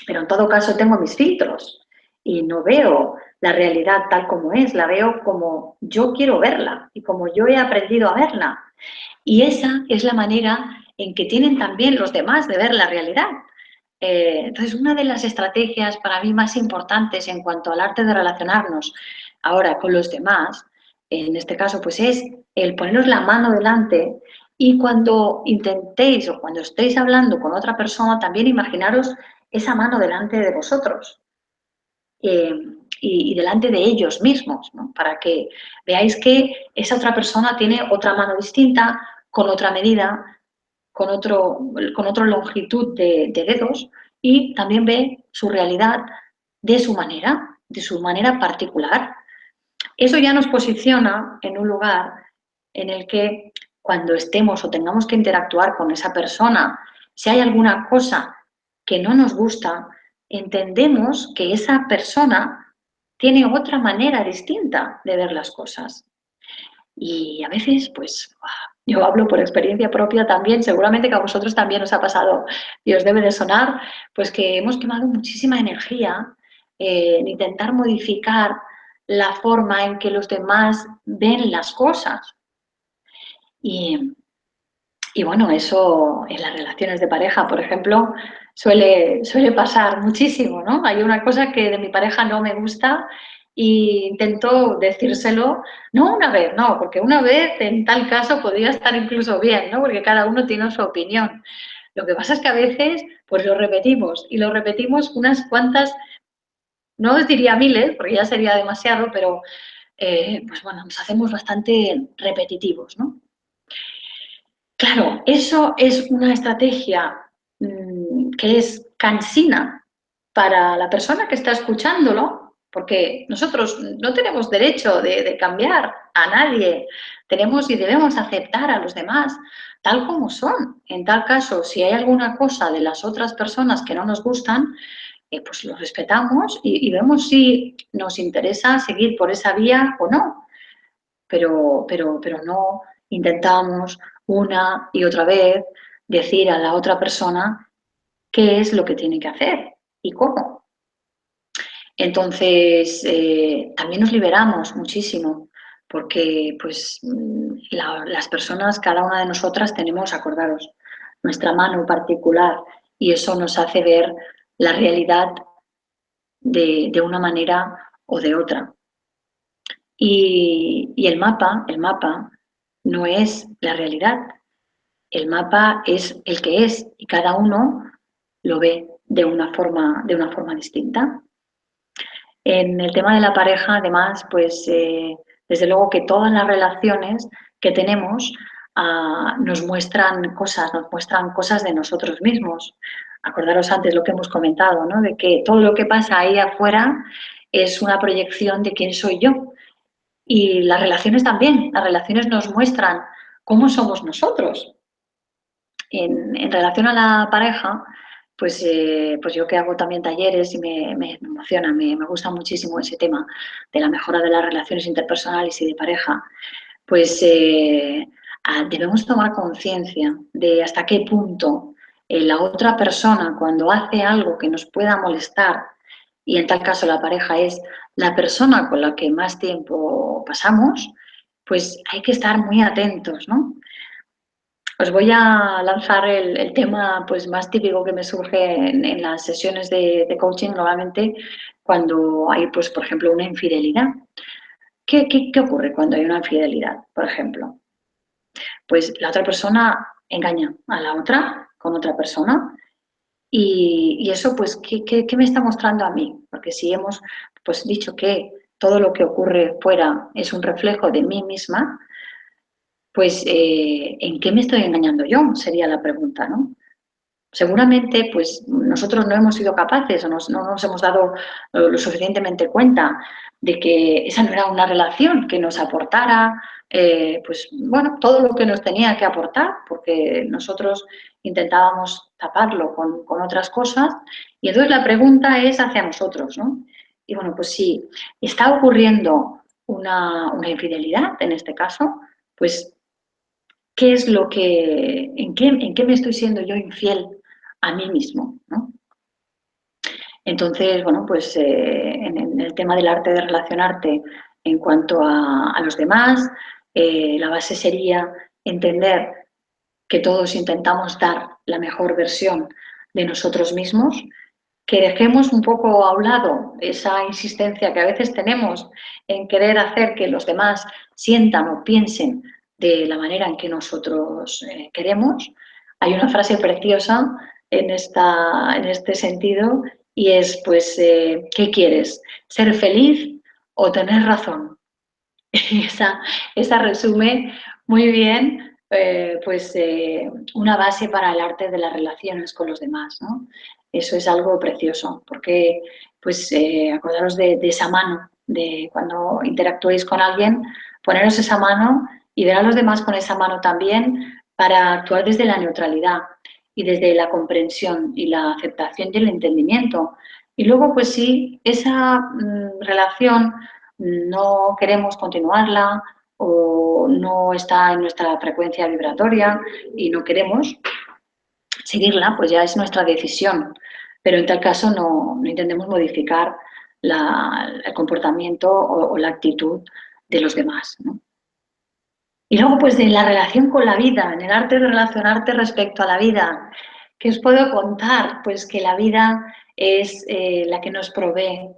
Pero en todo caso tengo mis filtros y no veo la realidad tal como es, la veo como yo quiero verla y como yo he aprendido a verla. Y esa es la manera en que tienen también los demás de ver la realidad. Entonces, una de las estrategias para mí más importantes en cuanto al arte de relacionarnos ahora con los demás, en este caso, pues es el poneros la mano delante y cuando intentéis o cuando estéis hablando con otra persona, también imaginaros esa mano delante de vosotros y delante de ellos mismos, ¿no? Para que veáis que esa otra persona tiene otra mano distinta, con otra medida, con otra longitud de dedos y también ve su realidad de su manera particular. Eso ya nos posiciona en un lugar en el que cuando estemos o tengamos que interactuar con esa persona, si hay alguna cosa que no nos gusta, entendemos que esa persona tiene otra manera distinta de ver las cosas. Y a veces, pues, yo hablo por experiencia propia también, seguramente que a vosotros también os ha pasado y os debe de sonar, pues que hemos quemado muchísima energía en intentar modificar la forma en que los demás ven las cosas. Y, y bueno, eso en las relaciones de pareja, por ejemplo, suele pasar muchísimo, ¿no? Hay una cosa que de mi pareja no me gusta e intento decírselo, no una vez, no, porque una vez en tal caso podría estar incluso bien, ¿no? Porque cada uno tiene su opinión. Lo que pasa es que a veces pues lo repetimos y lo repetimos unas cuantas, no os diría miles, porque ya sería demasiado, pero pues bueno, nos hacemos bastante repetitivos, ¿no? Claro, eso es una estrategia que es cansina para la persona que está escuchándolo, porque nosotros no tenemos derecho de cambiar a nadie, tenemos y debemos aceptar a los demás tal como son. En tal caso, si hay alguna cosa de las otras personas que no nos gustan, pues lo respetamos y vemos si nos interesa seguir por esa vía o no, pero no intentamos una y otra vez decir a la otra persona qué es lo que tiene que hacer y cómo. Entonces, también nos liberamos muchísimo porque pues las personas, cada una de nosotras tenemos, acordaros, nuestra mano particular y eso nos hace ver la realidad de una manera o de otra. Y el mapa no es la realidad. El mapa es el que es y cada uno lo ve de una forma distinta. En el tema de la pareja, además, pues desde luego que todas las relaciones que tenemos nos muestran cosas de nosotros mismos. Acordaros antes lo que hemos comentado, ¿no? De que todo lo que pasa ahí afuera es una proyección de quién soy yo. Y las relaciones también, las relaciones nos muestran cómo somos nosotros. En relación a la pareja, pues yo que hago también talleres y me emociona, me gusta muchísimo ese tema de la mejora de las relaciones interpersonales y de pareja, pues debemos tomar conciencia de hasta qué punto la otra persona cuando hace algo que nos pueda molestar, y en tal caso la pareja es la persona con la que más tiempo pasamos, pues hay que estar muy atentos, ¿no? Os voy a lanzar el tema pues, más típico que me surge en las sesiones de coaching normalmente cuando hay, pues, por ejemplo, una infidelidad. ¿Qué ocurre cuando hay una infidelidad, por ejemplo? Pues la otra persona engaña a la otra con otra persona y eso, pues, ¿qué me está mostrando a mí? Porque si hemos pues, dicho que todo lo que ocurre fuera es un reflejo de mí misma, pues, ¿en qué me estoy engañando yo? Sería la pregunta, ¿no? Seguramente, pues, nosotros no hemos sido capaces o no nos hemos dado lo suficientemente cuenta de que esa no era una relación que nos aportara, pues, bueno, todo lo que nos tenía que aportar, porque nosotros intentábamos taparlo con otras cosas. Y entonces la pregunta es hacia nosotros, ¿no? Y bueno, pues si está ocurriendo una infidelidad, en este caso, pues qué es lo que, en qué me estoy siendo yo infiel a mí mismo, ¿no? Entonces, bueno, pues en el tema del arte de relacionarte en cuanto a los demás, la base sería entender que todos intentamos dar la mejor versión de nosotros mismos, que dejemos un poco a un lado esa insistencia que a veces tenemos en querer hacer que los demás sientan o piensen de la manera en que nosotros queremos. Hay una frase preciosa en este sentido y es, pues, ¿qué quieres? ¿Ser feliz o tener razón? Esa resume muy bien una base para el arte de las relaciones con los demás, ¿no? Eso es algo precioso, porque pues acordaros de esa mano, de cuando interactuéis con alguien, poneros esa mano y ver a los demás con esa mano también para actuar desde la neutralidad y desde la comprensión y la aceptación y el entendimiento. Y luego, pues sí, esa relación no queremos continuarla o no está en nuestra frecuencia vibratoria y no queremos seguirla, pues ya es nuestra decisión. Pero en tal caso no intentemos modificar el comportamiento o la actitud de los demás, ¿no? Y luego, pues de la relación con la vida, en el arte de relacionarte respecto a la vida, ¿qué os puedo contar? Pues que la vida es la que nos provee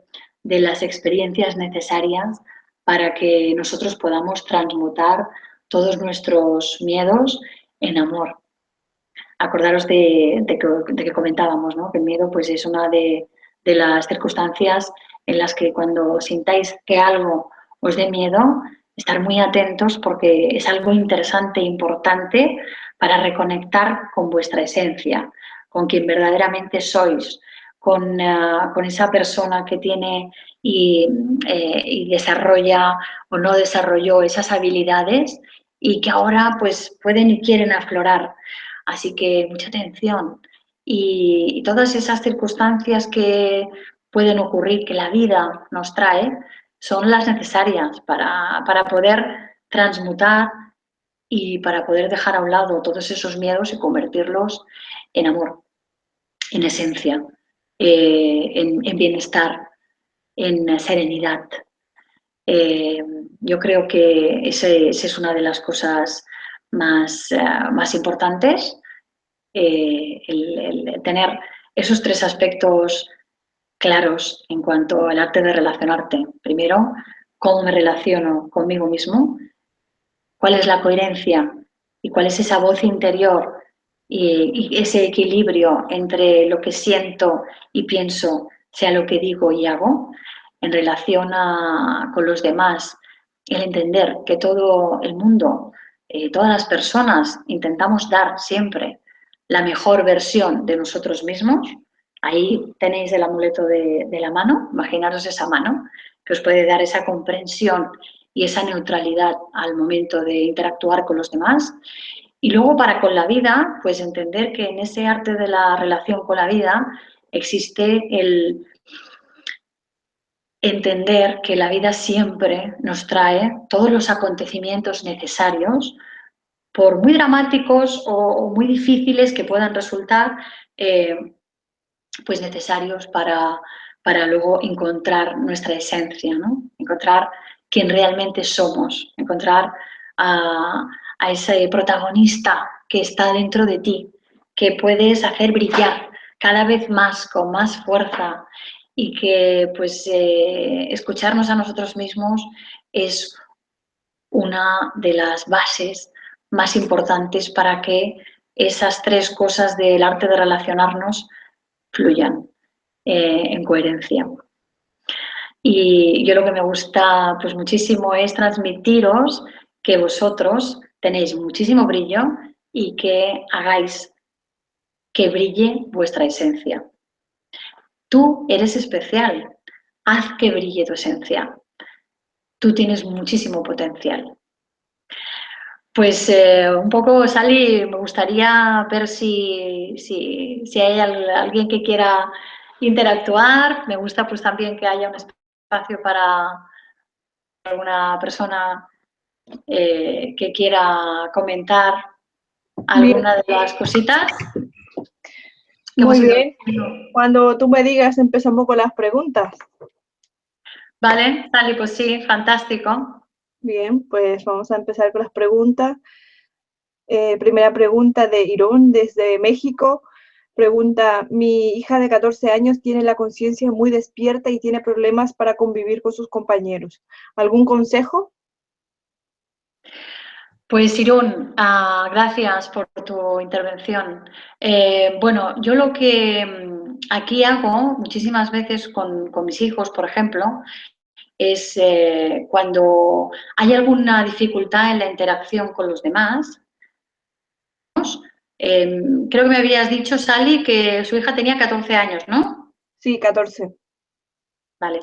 de las experiencias necesarias para que nosotros podamos transmutar todos nuestros miedos en amor. Acordaros de que comentábamos, ¿no? Que el miedo pues, es una de las circunstancias en las que cuando sintáis que algo os dé miedo, estar muy atentos porque es algo interesante e importante para reconectar con vuestra esencia, con quien verdaderamente sois, con esa persona que tiene y desarrolla o no desarrolló esas habilidades y que ahora pues pueden y quieren aflorar. Así que mucha atención. Y todas esas circunstancias que pueden ocurrir, que la vida nos trae, son las necesarias para poder transmutar y para poder dejar a un lado todos esos miedos y convertirlos en amor. en esencia, en bienestar, en serenidad. Yo creo que esa es una de las cosas más importantes, el tener esos tres aspectos claros en cuanto al arte de relacionarte. Primero, cómo me relaciono conmigo mismo, cuál es la coherencia y cuál es esa voz interior y ese equilibrio entre lo que siento y pienso, sea lo que digo y hago, en relación con los demás, el entender que todo el mundo, todas las personas intentamos dar siempre la mejor versión de nosotros mismos. Ahí tenéis el amuleto de la mano, imaginaros esa mano que os puede dar esa comprensión y esa neutralidad al momento de interactuar con los demás. Y luego para con la vida, pues entender que en ese arte de la relación con la vida existe el entender que la vida siempre nos trae todos los acontecimientos necesarios, por muy dramáticos o muy difíciles que puedan resultar, pues necesarios para luego encontrar nuestra esencia, ¿no? Encontrar quién realmente somos, encontrar a ese protagonista que está dentro de ti, que puedes hacer brillar cada vez más, con más fuerza, y que pues escucharnos a nosotros mismos es una de las bases más importantes para que esas tres cosas del arte de relacionarnos fluyan en coherencia. Y yo lo que me gusta pues muchísimo es transmitiros que vosotros tenéis muchísimo brillo y que hagáis que brille vuestra esencia. Tú eres especial, haz que brille tu esencia. Tú tienes muchísimo potencial. Pues un poco, Sally, me gustaría ver si hay alguien que quiera interactuar. Me gusta pues también que haya un espacio para alguna persona que quiera comentar Bien, alguna de las cositas que muy hemos ido bien. viendo. Cuando tú me digas, empezamos con las preguntas. Vale, Sally, pues sí, fantástico. Bien, pues vamos a empezar con las preguntas. Primera pregunta de Irún desde México. Pregunta, mi hija de 14 años tiene la conciencia muy despierta y tiene problemas para convivir con sus compañeros. ¿Algún consejo? Pues Irún, gracias por tu intervención. Bueno, yo lo que aquí hago muchísimas veces con mis hijos, por ejemplo, es cuando hay alguna dificultad en la interacción con los demás. Creo que me habías dicho, Sally, que su hija tenía 14 años, ¿no? Sí, 14. Vale,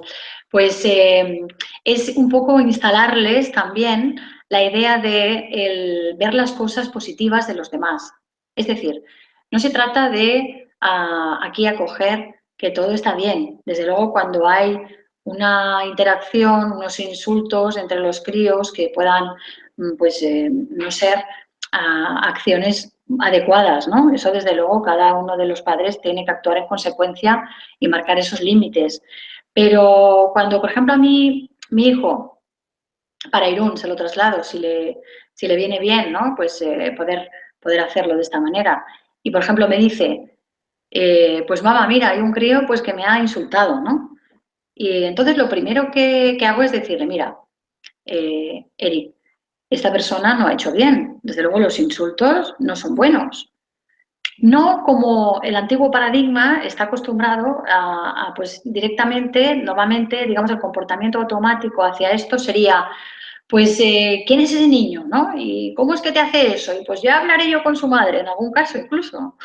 pues es un poco instalarles también la idea de ver las cosas positivas de los demás. Es decir, no se trata de aquí acoger que todo está bien. Desde luego, cuando hay una interacción, unos insultos entre los críos que puedan, pues, no ser acciones adecuadas, ¿no? Eso, desde luego, cada uno de los padres tiene que actuar en consecuencia y marcar esos límites. Pero cuando, por ejemplo, a mí, mi hijo, para Irún, se lo traslado, si le viene bien, ¿no? Pues poder hacerlo de esta manera. Y, por ejemplo, me dice, pues mamá, mira, hay un crío pues, que me ha insultado, ¿no? Y entonces lo primero que hago es decirle, mira, Eric, esta persona no ha hecho bien. Desde luego los insultos no son buenos. No como el antiguo paradigma está acostumbrado pues directamente, normalmente, digamos, el comportamiento automático hacia esto sería, pues, ¿quién es ese niño? ¿No? ¿Y cómo es que te hace eso? Y pues ya hablaré yo con su madre, en algún caso incluso.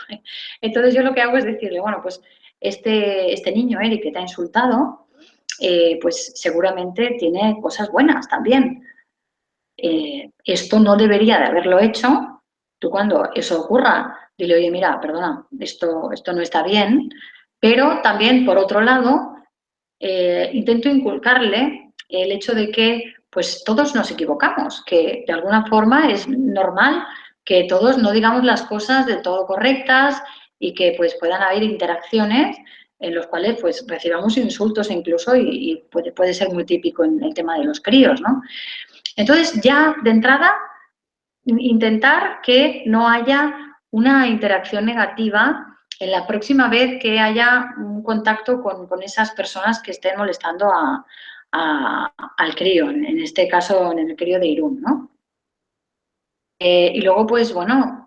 Entonces yo lo que hago es decirle, bueno, pues este niño, Eric, que te ha insultado, pues seguramente tiene cosas buenas también. Esto no debería de haberlo hecho. Tú cuando eso ocurra, dile, oye, mira, perdona, esto no está bien, pero también, por otro lado, intento inculcarle el hecho de que pues todos nos equivocamos, que de alguna forma es normal que todos no digamos las cosas del todo correctas y que pues puedan haber interacciones en los cuales pues recibamos insultos incluso y puede ser muy típico en el tema de los críos, ¿no? Entonces, ya de entrada, intentar que no haya una interacción negativa en la próxima vez que haya un contacto con esas personas que estén molestando al crío, en este caso en el crío de Irún, ¿no? Y luego, pues bueno,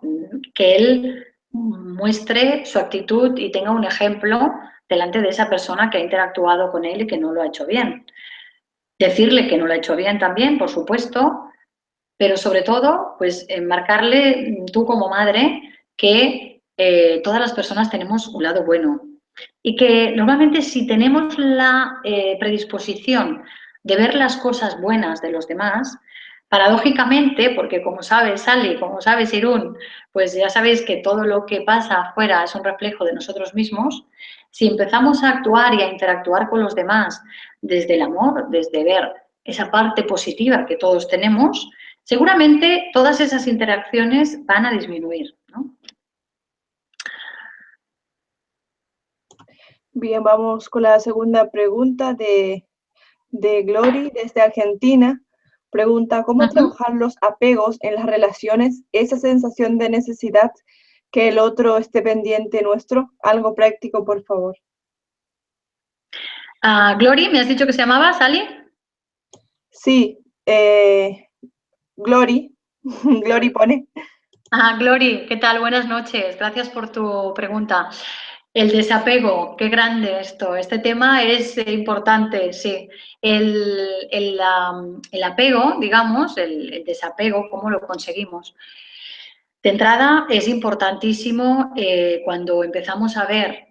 que él muestre su actitud y tenga un ejemplo delante de esa persona que ha interactuado con él y que no lo ha hecho bien. Decirle que no lo ha hecho bien también, por supuesto, pero sobre todo, pues marcarle tú como madre que todas las personas tenemos un lado bueno y que normalmente si tenemos la predisposición de ver las cosas buenas de los demás, paradójicamente, porque como sabes, Sally, como sabes, Irún, pues ya sabéis que todo lo que pasa afuera es un reflejo de nosotros mismos, si empezamos a actuar y a interactuar con los demás desde el amor, desde ver esa parte positiva que todos tenemos, seguramente todas esas interacciones van a disminuir, ¿no? Bien, vamos con la segunda pregunta de Glory desde Argentina. Pregunta, ¿cómo trabajar los apegos en las relaciones? Esa sensación de necesidad que el otro esté pendiente nuestro. Algo práctico, por favor. Glory, ¿me has dicho que se llamaba, Sally? Sí, Glory. Glory pone. Glory, ¿qué tal? Buenas noches. Gracias por tu pregunta. El desapego, qué grande esto. Este tema es importante, sí. El apego, digamos, el desapego, ¿cómo lo conseguimos? De entrada, es importantísimo cuando empezamos a ver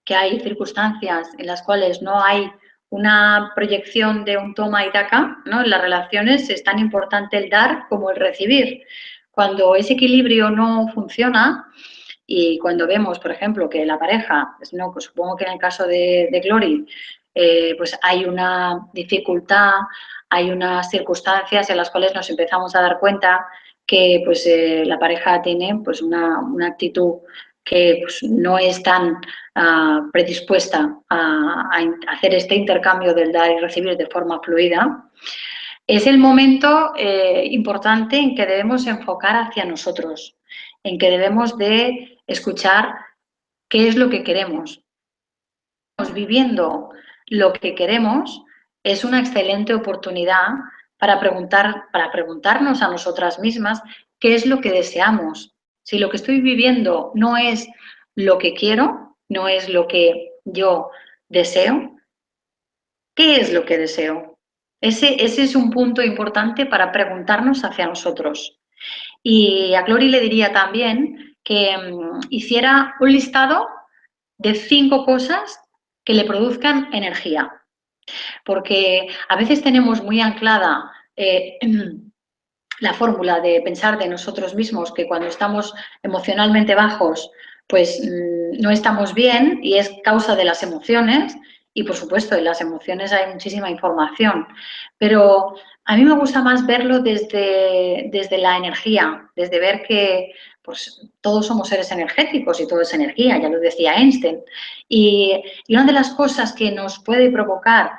que hay circunstancias en las cuales no hay una proyección de un toma y daca, ¿no? En las relaciones es tan importante el dar como el recibir. Cuando ese equilibrio no funciona y cuando vemos, por ejemplo, que la pareja, pues no, pues supongo que en el caso de Glory, pues hay una dificultad, hay unas circunstancias en las cuales nos empezamos a dar cuenta que pues, la pareja tiene pues, una actitud que pues, no es tan predispuesta a hacer este intercambio del dar y recibir de forma fluida, es el momento importante en que debemos enfocar hacia nosotros, en que debemos de escuchar qué es lo que queremos. Estamos viviendo lo que queremos, es una excelente oportunidad para preguntarnos a nosotras mismas qué es lo que deseamos. Si lo que estoy viviendo no es lo que quiero, no es lo que yo deseo, ¿qué es lo que deseo? Ese es un punto importante para preguntarnos hacia nosotros. Y a Glory le diría también que hiciera un listado de 5 cosas que le produzcan energía. Porque a veces tenemos muy anclada la fórmula de pensar de nosotros mismos que cuando estamos emocionalmente bajos, pues no estamos bien y es causa de las emociones. Y, por supuesto, en las emociones hay muchísima información. Pero a mí me gusta más verlo desde la energía, desde ver que pues, todos somos seres energéticos y todo es energía, ya lo decía Einstein. Y una de las cosas que nos puede provocar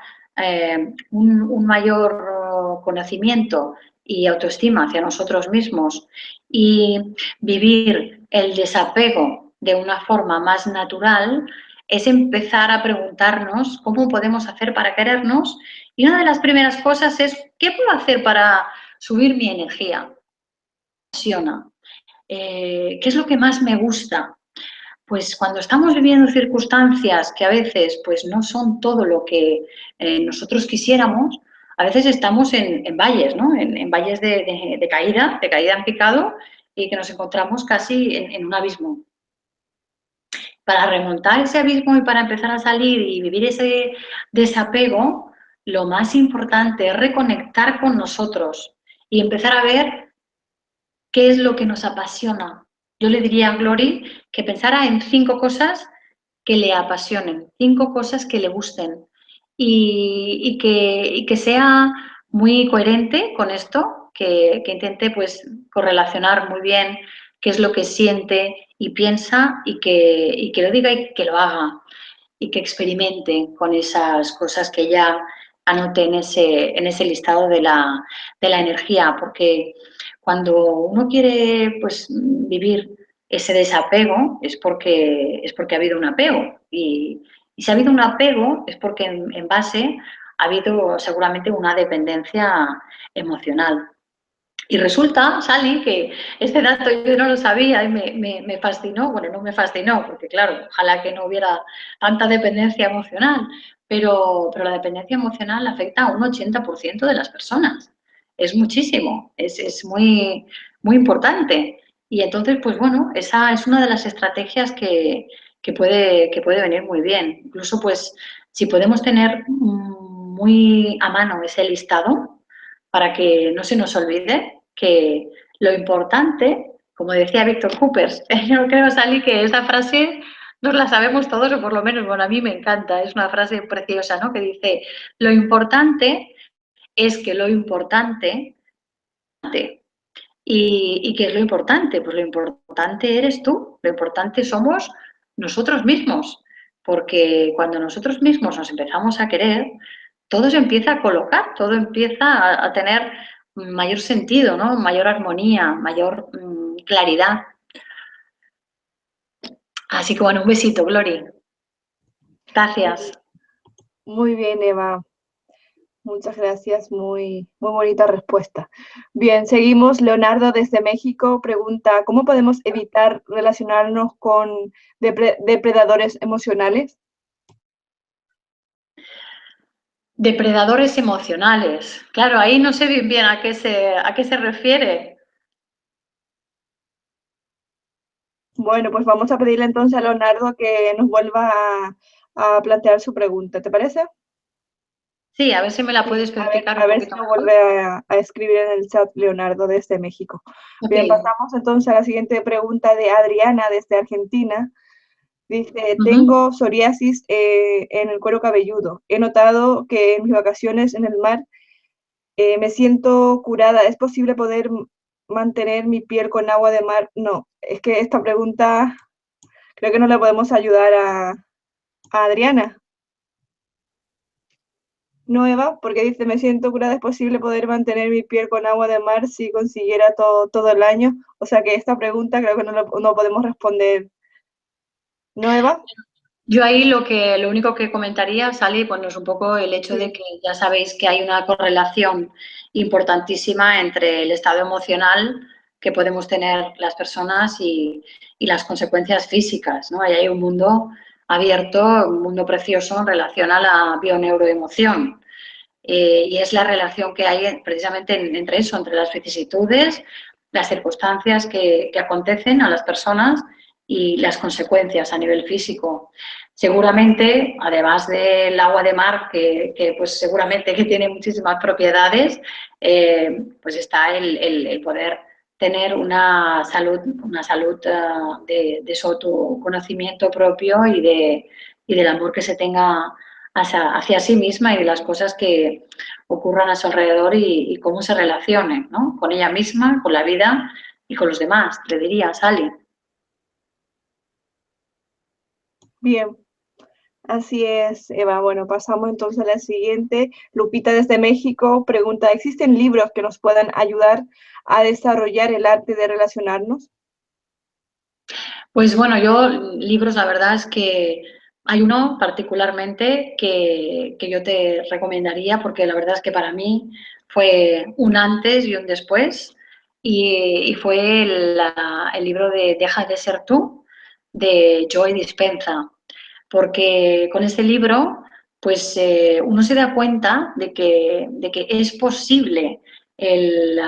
un mayor conocimiento y autoestima hacia nosotros mismos y vivir el desapego de una forma más natural es empezar a preguntarnos cómo podemos hacer para querernos y una de las primeras cosas es ¿qué puedo hacer para subir mi energía? ¿Qué es lo que más me gusta? Pues cuando estamos viviendo circunstancias que a veces pues, no son todo lo que nosotros quisiéramos, a veces estamos en valles, ¿no? En valles de caída en picado y que nos encontramos casi en un abismo. Para remontar ese abismo y para empezar a salir y vivir ese desapego, lo más importante es reconectar con nosotros y empezar a ver qué es lo que nos apasiona. Yo le diría a Glory que pensara en 5 cosas que le apasionen, 5 cosas que le gusten y que sea muy coherente con esto, que intente pues correlacionar muy bien qué es lo que siente y piensa y que lo diga y que lo haga y que experimente con esas cosas que ya anote en ese listado de la energía, porque cuando uno quiere pues, vivir ese desapego es porque ha habido un apego y si ha habido un apego es porque en base ha habido seguramente una dependencia emocional. Y resulta, Sally, que este dato yo no lo sabía y me fascinó. Bueno, no me fascinó, porque claro, ojalá que no hubiera tanta dependencia emocional, pero la dependencia emocional afecta a un 80% de las personas. Es muchísimo, es muy, muy importante. Y entonces, pues bueno, esa es una de las estrategias que puede venir muy bien. Incluso, pues, si podemos tener muy a mano ese listado para que no se nos olvide que lo importante, como decía Víctor Coopers, yo creo, Sally, que esa frase nos la sabemos todos, o por lo menos, bueno, a mí me encanta, es una frase preciosa, ¿no? Que dice, lo importante es que lo importante. ¿Y qué es lo importante? Pues lo importante eres tú, lo importante somos nosotros mismos, porque cuando nosotros mismos nos empezamos a querer, todo se empieza a colocar, todo empieza a tener mayor sentido, ¿no? Mayor armonía, mayor claridad. Así que bueno, un besito, Glory. Gracias. Muy bien, Eva. Muchas gracias, muy, muy bonita respuesta. Bien, seguimos. Leonardo desde México pregunta, ¿cómo podemos evitar relacionarnos con depredadores emocionales? Depredadores emocionales. Claro, ahí no sé bien a qué se refiere. Bueno, pues vamos a pedirle entonces a Leonardo que nos vuelva a plantear su pregunta, ¿te parece? Sí, a ver si me la Sí, puede especificar a un ver si poquito lo mejor. vuelve a escribir en el chat Leonardo desde México. Ok. Bien, pasamos entonces a la siguiente pregunta de Adriana desde Argentina. Dice, Ujú. tengo psoriasis en el cuero cabelludo. He notado que en mis vacaciones en el mar me siento curada. ¿Es posible poder mantener mi piel con agua de mar? No, es que esta pregunta creo que no le podemos ayudar a Adriana. No, Eva, porque dice, me siento curada, es posible poder mantener mi piel con agua de mar si consiguiera todo el año. O sea que esta pregunta creo que no podemos responder. ¿No, Eva? Yo ahí lo único que comentaría, Sally, bueno, es un poco el hecho de Sí. que ya sabéis que hay una correlación importantísima entre el estado emocional que podemos tener las personas y las consecuencias físicas, ¿no? Ahí hay un mundo abierto, un mundo precioso en relación a la bioneuroemoción. Y es la relación que hay precisamente entre eso, entre las vicisitudes, las circunstancias que acontecen a las personas y las consecuencias a nivel físico. Seguramente, además del agua de mar, que pues seguramente que tiene muchísimas propiedades, pues está el poder tener una salud de su autoconocimiento propio y del amor que se tenga hacia sí misma y de las cosas que ocurran a su alrededor y cómo se relacione, ¿no? Con ella misma, con la vida y con los demás, te diría, Sally. Bien, así es, Eva. Bueno, pasamos entonces a la siguiente. Lupita desde México pregunta, ¿existen libros que nos puedan ayudar a desarrollar el arte de relacionarnos? Pues bueno, yo libros, la verdad es que hay uno particularmente que yo te recomendaría porque la verdad es que para mí fue un antes y un después y fue el libro de Deja de ser tú de Joy Dispenza, porque con este libro pues uno se da cuenta de que es posible el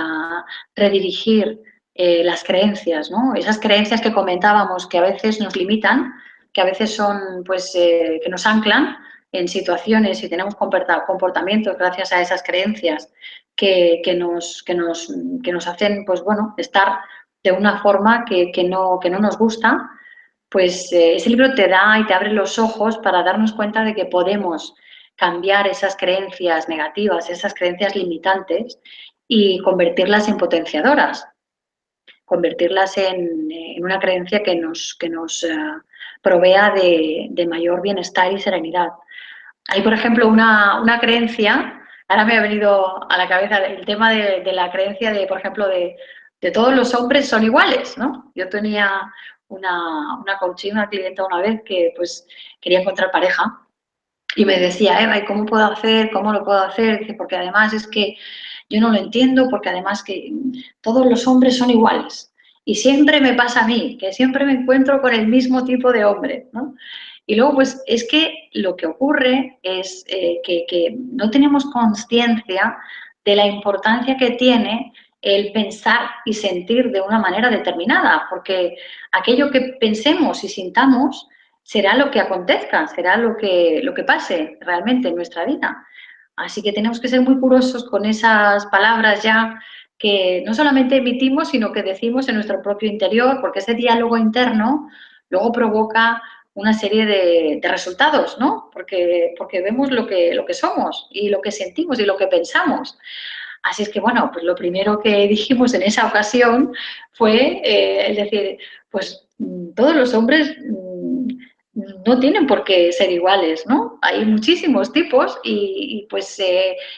redirigir las creencias, ¿no? Esas creencias que comentábamos que a veces nos limitan, que a veces son, pues, que nos anclan en situaciones y tenemos comportamientos gracias a esas creencias que nos hacen, pues bueno, estar de una forma que no nos gusta, pues ese libro te da y te abre los ojos para darnos cuenta de que podemos cambiar esas creencias negativas, esas creencias limitantes y convertirlas en potenciadoras. convertirlas en una creencia que nos provea de mayor bienestar y serenidad. Hay, por ejemplo, una creencia, ahora me ha venido a la cabeza el tema de la creencia de, por ejemplo, de todos los hombres son iguales, ¿no? Yo tenía una coaching, una clienta una vez que pues quería encontrar pareja y me decía, Eva, ¿y cómo puedo hacer? ¿Cómo lo puedo hacer? Dice, porque además es que yo no lo entiendo, porque además que todos los hombres son iguales. Y siempre me pasa a mí, que siempre me encuentro con el mismo tipo de hombre, ¿no? Y luego, pues, es que lo que ocurre es que no tenemos conciencia de la importancia que tiene el pensar y sentir de una manera determinada, porque aquello que pensemos y sintamos será lo que acontezca, será lo que pase realmente en nuestra vida. Así que tenemos que ser muy curosos con esas palabras ya que no solamente emitimos, sino que decimos en nuestro propio interior, porque ese diálogo interno luego provoca una serie de resultados, ¿no? Porque vemos lo que somos y lo que sentimos y lo que pensamos. Así es que, bueno, pues lo primero que dijimos en esa ocasión fue el decir, pues todos los hombres no tienen por qué ser iguales, ¿no? Hay muchísimos tipos pues,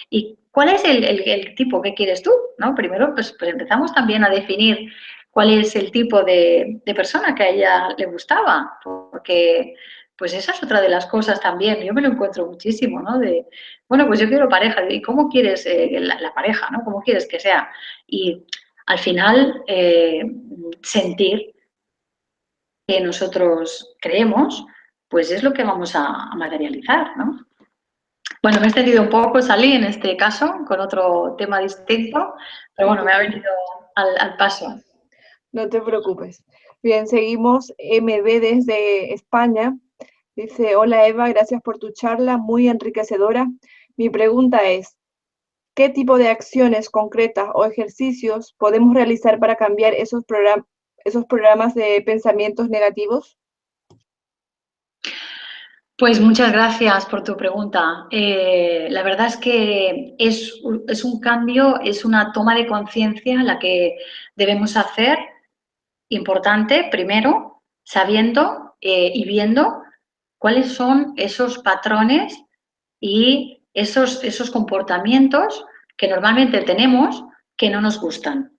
¿y cuál es el tipo que quieres tú? ¿No? Primero, pues empezamos también a definir cuál es el tipo de persona que a ella le gustaba, porque pues esa es otra de las cosas también, yo me lo encuentro muchísimo, ¿no? De, bueno, pues yo quiero pareja, ¿y cómo quieres la pareja, ¿no? ¿Cómo quieres que sea? Y al final sentir que nosotros creemos, pues es lo que vamos a materializar, ¿no? Bueno, me he extendido un poco, salí en este caso con otro tema distinto, pero bueno, me ha venido al paso. No te preocupes. Bien, seguimos. MB desde España. Dice, hola Eva, gracias por tu charla, muy enriquecedora. Mi pregunta es, ¿qué tipo de acciones concretas o ejercicios podemos realizar para cambiar esos programas de pensamientos negativos? Pues muchas gracias por tu pregunta. La verdad es que es un cambio, es una toma de conciencia la que debemos hacer, importante, primero, sabiendo y viendo cuáles son esos patrones y esos comportamientos que normalmente tenemos que no nos gustan.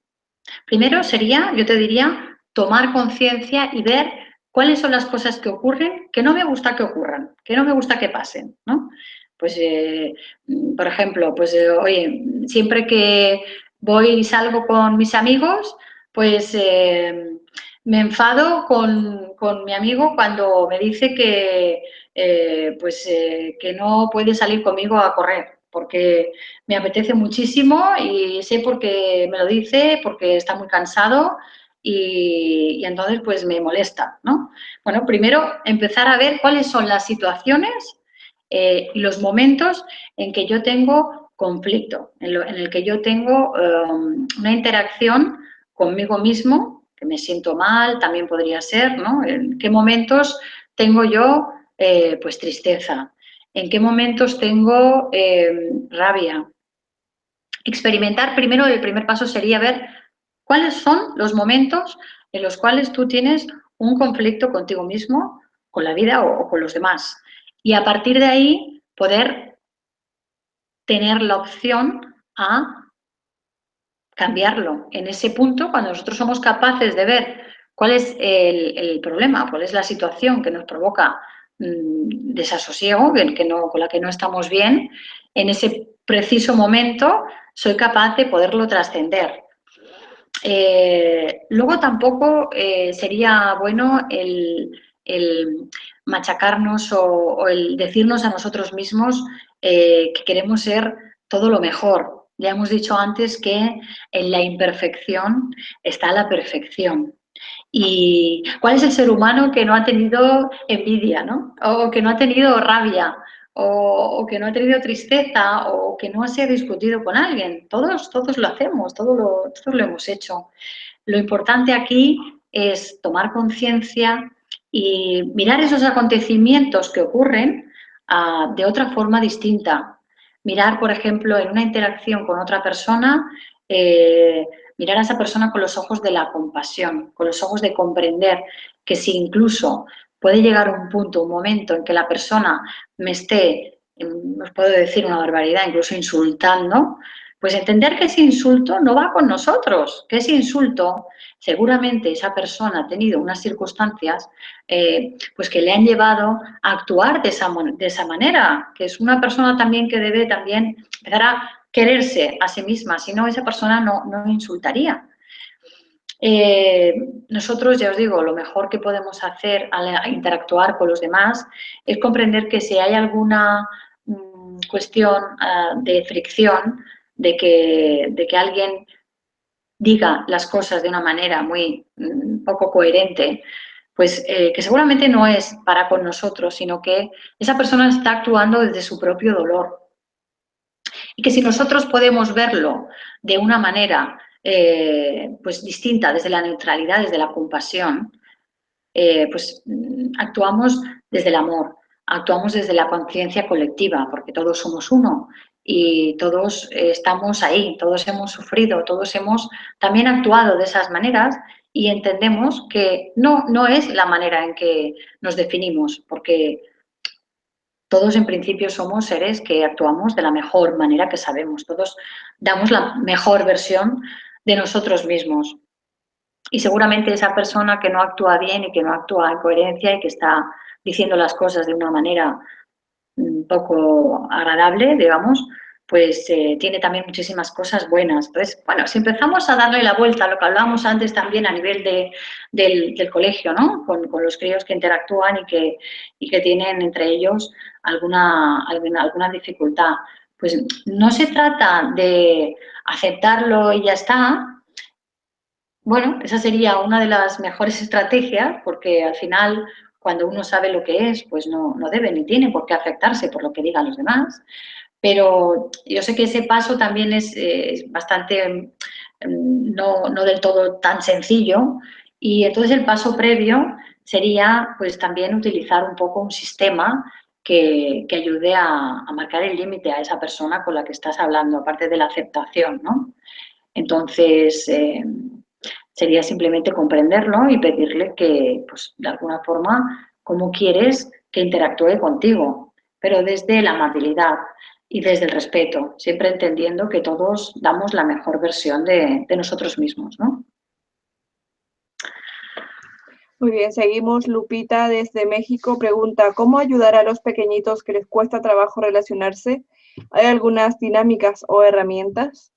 Primero sería, yo te diría, tomar conciencia y ver cuáles son las cosas que ocurren que no me gusta que ocurran, que no me gusta que pasen, ¿no? Pues, por ejemplo, pues, oye, siempre que voy y salgo con mis amigos, pues me enfado con mi amigo cuando me dice que no puede salir conmigo a correr, porque me apetece muchísimo y sé porque me lo dice, porque está muy cansado y entonces pues me molesta, ¿no? Bueno, primero empezar a ver cuáles son las situaciones y los momentos en que yo tengo conflicto, en el que yo tengo una interacción conmigo mismo, que me siento mal, también podría ser, ¿no? En qué momentos tengo yo pues tristeza, en qué momentos tengo rabia. Experimentar primero, el primer paso sería ver cuáles son los momentos en los cuales tú tienes un conflicto contigo mismo, con la vida o con los demás. Y a partir de ahí poder tener la opción a cambiarlo. En ese punto, cuando nosotros somos capaces de ver cuál es el problema, cuál es la situación que nos provoca desasosiego, con la que no estamos bien, en ese preciso momento soy capaz de poderlo trascender. Luego tampoco sería bueno el machacarnos o el decirnos a nosotros mismos que queremos ser todo lo mejor. Ya hemos dicho antes que en la imperfección está la perfección. ¿Y cuál es el ser humano que no ha tenido envidia, ¿no? O que no ha tenido rabia, o que no ha tenido tristeza, o que no se ha discutido con alguien? Todos lo hacemos, todos lo hemos hecho. Lo importante aquí es tomar conciencia y mirar esos acontecimientos que ocurren de otra forma distinta. Mirar, por ejemplo, en una interacción con otra persona, mirar a esa persona con los ojos de la compasión, con los ojos de comprender que si incluso puede llegar un punto, un momento en que la persona me esté, os puedo decir una barbaridad, incluso insultando, pues entender que ese insulto no va con nosotros, que ese insulto seguramente esa persona ha tenido unas circunstancias pues que le han llevado a actuar de esa manera, que es una persona también que debe también empezar a quererse a sí misma, si no esa persona no insultaría. Nosotros, ya os digo, lo mejor que podemos hacer al interactuar con los demás es comprender que si hay alguna cuestión de fricción, de que alguien diga las cosas de una manera muy poco coherente, pues que seguramente no es para con nosotros, sino que esa persona está actuando desde su propio dolor. Y que si nosotros podemos verlo de una manera pues distinta, desde la neutralidad, desde la compasión, pues actuamos desde el amor, actuamos desde la conciencia colectiva, porque todos somos uno y todos estamos ahí, todos hemos sufrido, todos hemos también actuado de esas maneras y entendemos que no es la manera en que nos definimos, porque todos en principio somos seres que actuamos de la mejor manera que sabemos, todos damos la mejor versión de nosotros mismos. Y seguramente esa persona que no actúa bien y que no actúa en coherencia y que está diciendo las cosas de una manera un poco agradable, digamos, pues tiene también muchísimas cosas buenas. Entonces, bueno, si empezamos a darle la vuelta a lo que hablábamos antes también a nivel del colegio, ¿no? Con los críos que interactúan y que tienen entre ellos alguna dificultad. Pues no se trata de aceptarlo y ya está. Bueno, esa sería una de las mejores estrategias, porque al final, cuando uno sabe lo que es, pues no debe ni tiene por qué afectarse por lo que digan los demás. Pero yo sé que ese paso también es bastante, no del todo tan sencillo, y entonces el paso previo sería pues también utilizar un poco un sistema que ayude a marcar el límite a esa persona con la que estás hablando, aparte de la aceptación, ¿no? Entonces, sería simplemente comprenderlo y pedirle que, pues, de alguna forma, cómo quieres que interactúe contigo, pero desde la amabilidad y desde el respeto, siempre entendiendo que todos damos la mejor versión de nosotros mismos, ¿no? Muy bien, seguimos. Lupita desde México pregunta, ¿cómo ayudar a los pequeñitos que les cuesta trabajo relacionarse? ¿Hay algunas dinámicas o herramientas?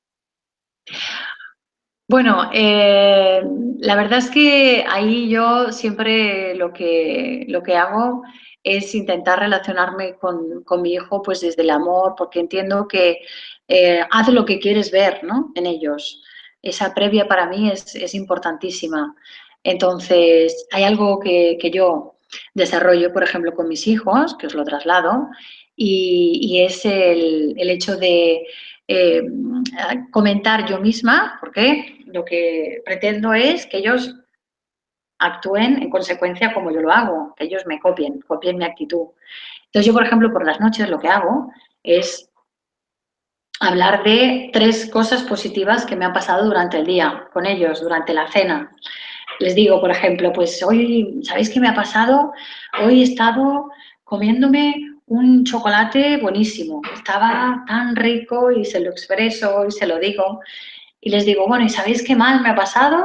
Bueno, la verdad es que ahí yo siempre lo que hago es intentar relacionarme con mi hijo pues desde el amor, porque entiendo que haz lo que quieres ver, ¿no? En ellos. Esa previa para mí es importantísima. Entonces, hay algo que yo desarrollo, por ejemplo, con mis hijos, que os lo traslado, y es el hecho de comentar yo misma, porque lo que pretendo es que ellos actúen en consecuencia como yo lo hago, que ellos me copien mi actitud. Entonces yo, por ejemplo, por las noches lo que hago es hablar de 3 cosas positivas que me han pasado durante el día con ellos, durante la cena. Les digo, por ejemplo, pues hoy, ¿sabéis qué me ha pasado? Hoy he estado comiéndome un chocolate buenísimo. Estaba tan rico y se lo expreso y se lo digo. Y les digo, bueno, ¿y sabéis qué mal me ha pasado?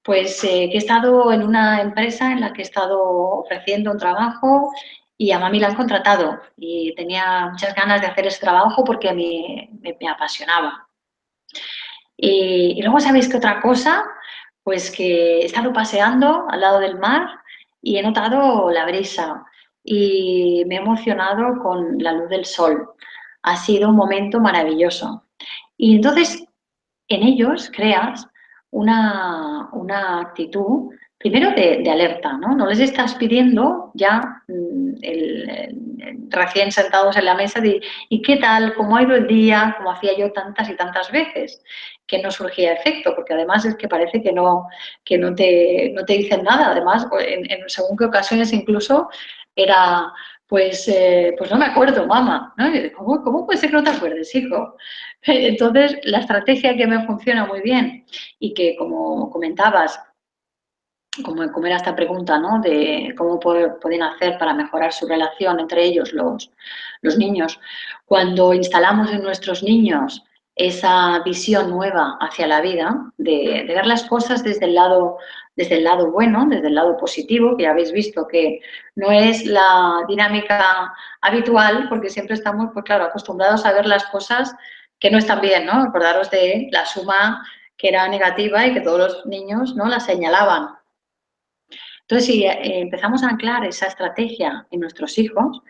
Pues que he estado en una empresa en la que he estado ofreciendo un trabajo y a mami la han contratado y tenía muchas ganas de hacer ese trabajo porque me apasionaba. Y luego, ¿sabéis qué otra cosa? Pues que he estado paseando al lado del mar y he notado la brisa y me he emocionado con la luz del sol. Ha sido un momento maravilloso. Y entonces en ellos creas una actitud, primero de alerta, ¿no? No les estás pidiendo ya recién sentados en la mesa de ¿y qué tal? ¿Cómo ha ido el día? Como hacía yo tantas y tantas veces, que no surgía efecto, porque además es que parece que no te dicen nada. Además, según qué ocasiones incluso era pues no me acuerdo, mamá, ¿no? Y digo, ¿cómo puede ser que no te acuerdes, hijo? Entonces, la estrategia que me funciona muy bien y que, como comentabas, como era esta pregunta, ¿no? De cómo pueden hacer para mejorar su relación entre ellos, los niños. Cuando instalamos en nuestros niños esa visión nueva hacia la vida, de ver las cosas desde el lado bueno, desde el lado positivo, que ya habéis visto que no es la dinámica habitual, porque siempre estamos, pues claro, acostumbrados a ver las cosas que no están bien, ¿no? Acordaros de la suma que era negativa y que todos los niños, ¿no?, la señalaban. Entonces, si empezamos a anclar esa estrategia en nuestros hijos,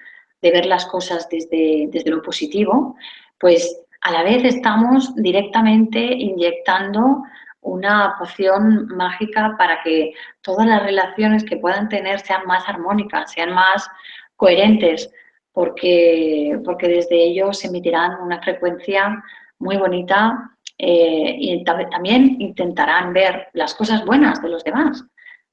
de ver las cosas desde lo positivo, pues a la vez estamos directamente inyectando una poción mágica para que todas las relaciones que puedan tener sean más armónicas, sean más coherentes, porque desde ellos se emitirán una frecuencia muy bonita y también intentarán ver las cosas buenas de los demás,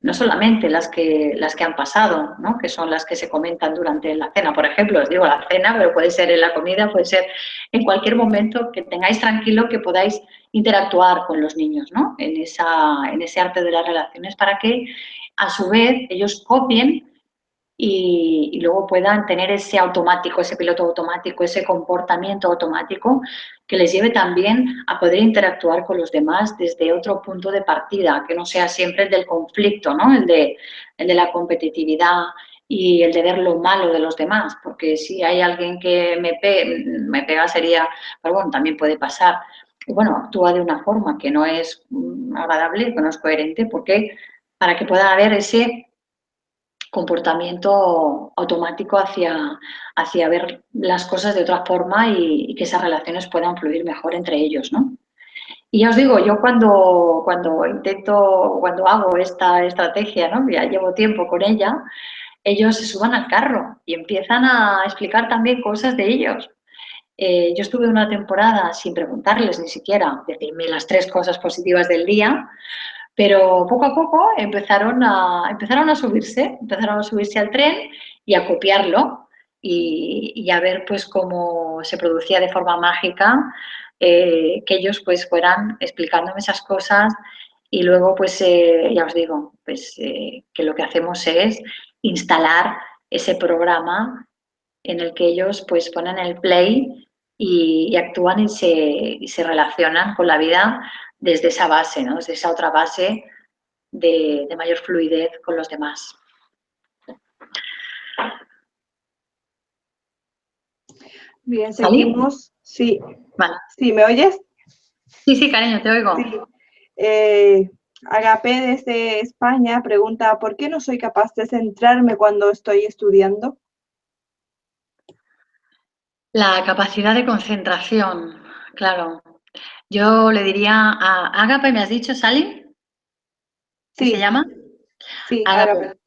no solamente las que han pasado, ¿no?, que son las que se comentan durante la cena. Por ejemplo, os digo la cena, pero puede ser en la comida, puede ser en cualquier momento que tengáis tranquilo, que podáis interactuar con los niños, ¿no?, en ese arte de las relaciones, para que a su vez ellos copien y luego puedan tener ese automático, ese piloto automático, ese comportamiento automático que les lleve también a poder interactuar con los demás desde otro punto de partida, que no sea siempre el del conflicto, ¿no?, el de la competitividad y el de ver lo malo de los demás, porque si hay alguien que me pega sería, pero bueno, también puede pasar. Y bueno, actúa de una forma que no es agradable, que no es coherente, porque para que pueda haber ese comportamiento automático hacia ver las cosas de otra forma y que esas relaciones puedan fluir mejor entre ellos, ¿no? Y ya os digo, yo cuando hago esta estrategia, ¿no?, ya llevo tiempo con ella, ellos se suban al carro y empiezan a explicar también cosas de ellos. Yo estuve una temporada sin preguntarles ni siquiera, decirme las 3 cosas positivas del día, pero poco a poco empezaron a subirse al tren y a copiarlo y a ver pues cómo se producía de forma mágica, que ellos pues fueran explicándome esas cosas y luego pues ya os digo, pues que lo que hacemos es instalar ese programa en el que ellos pues ponen el play y actúan y se relacionan con la vida desde esa base, ¿no?, desde esa otra base de mayor fluidez con los demás. Bien, ¿Salí? seguimos. Sí, Vale. sí, ¿me oyes? Sí, sí, cariño, te oigo. Sí. Eh, Agape desde España pregunta, ¿por qué no soy capaz de centrarme cuando estoy estudiando? La capacidad de concentración, claro. Yo le diría a Ágape, ¿me has dicho, Sally? ¿Qué se Sí, llama? sí, Ágape. Agape.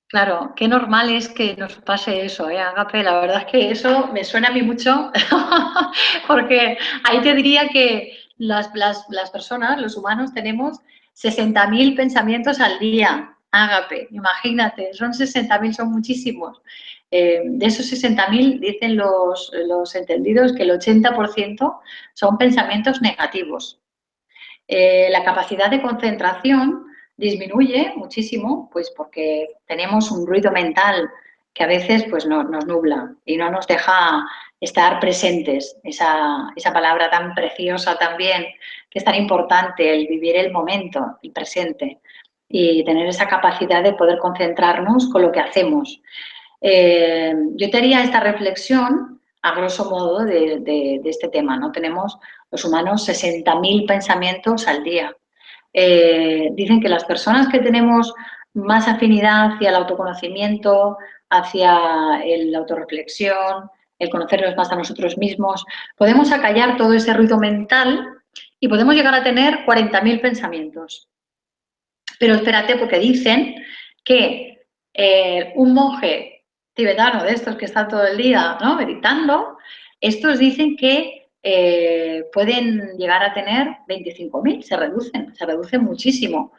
Claro, qué normal es que nos pase eso, Agape. La verdad es que eso me suena a mí mucho, porque ahí te diría que las personas, los humanos, tenemos 60.000 pensamientos al día, Agape. Imagínate, son 60.000, son muchísimos. De esos 60.000, dicen los entendidos que el 80% son pensamientos negativos. La capacidad de concentración disminuye muchísimo, pues porque tenemos un ruido mental que a veces pues, nos nubla y no nos deja estar presentes. Esa palabra tan preciosa también, que es tan importante, el vivir el momento, el presente, y tener esa capacidad de poder concentrarnos con lo que hacemos. Yo te haría esta reflexión, a grosso modo, de este tema, ¿no? Tenemos los humanos 60.000 pensamientos al día. Dicen que las personas que tenemos más afinidad hacia el autoconocimiento, hacia la autorreflexión, el conocernos más a nosotros mismos, podemos acallar todo ese ruido mental y podemos llegar a tener 40.000 pensamientos. Pero espérate, porque dicen que un monje tibetano de estos que están todo el día, ¿no?, meditando, estos dicen que pueden llegar a tener 25.000, se reducen muchísimo.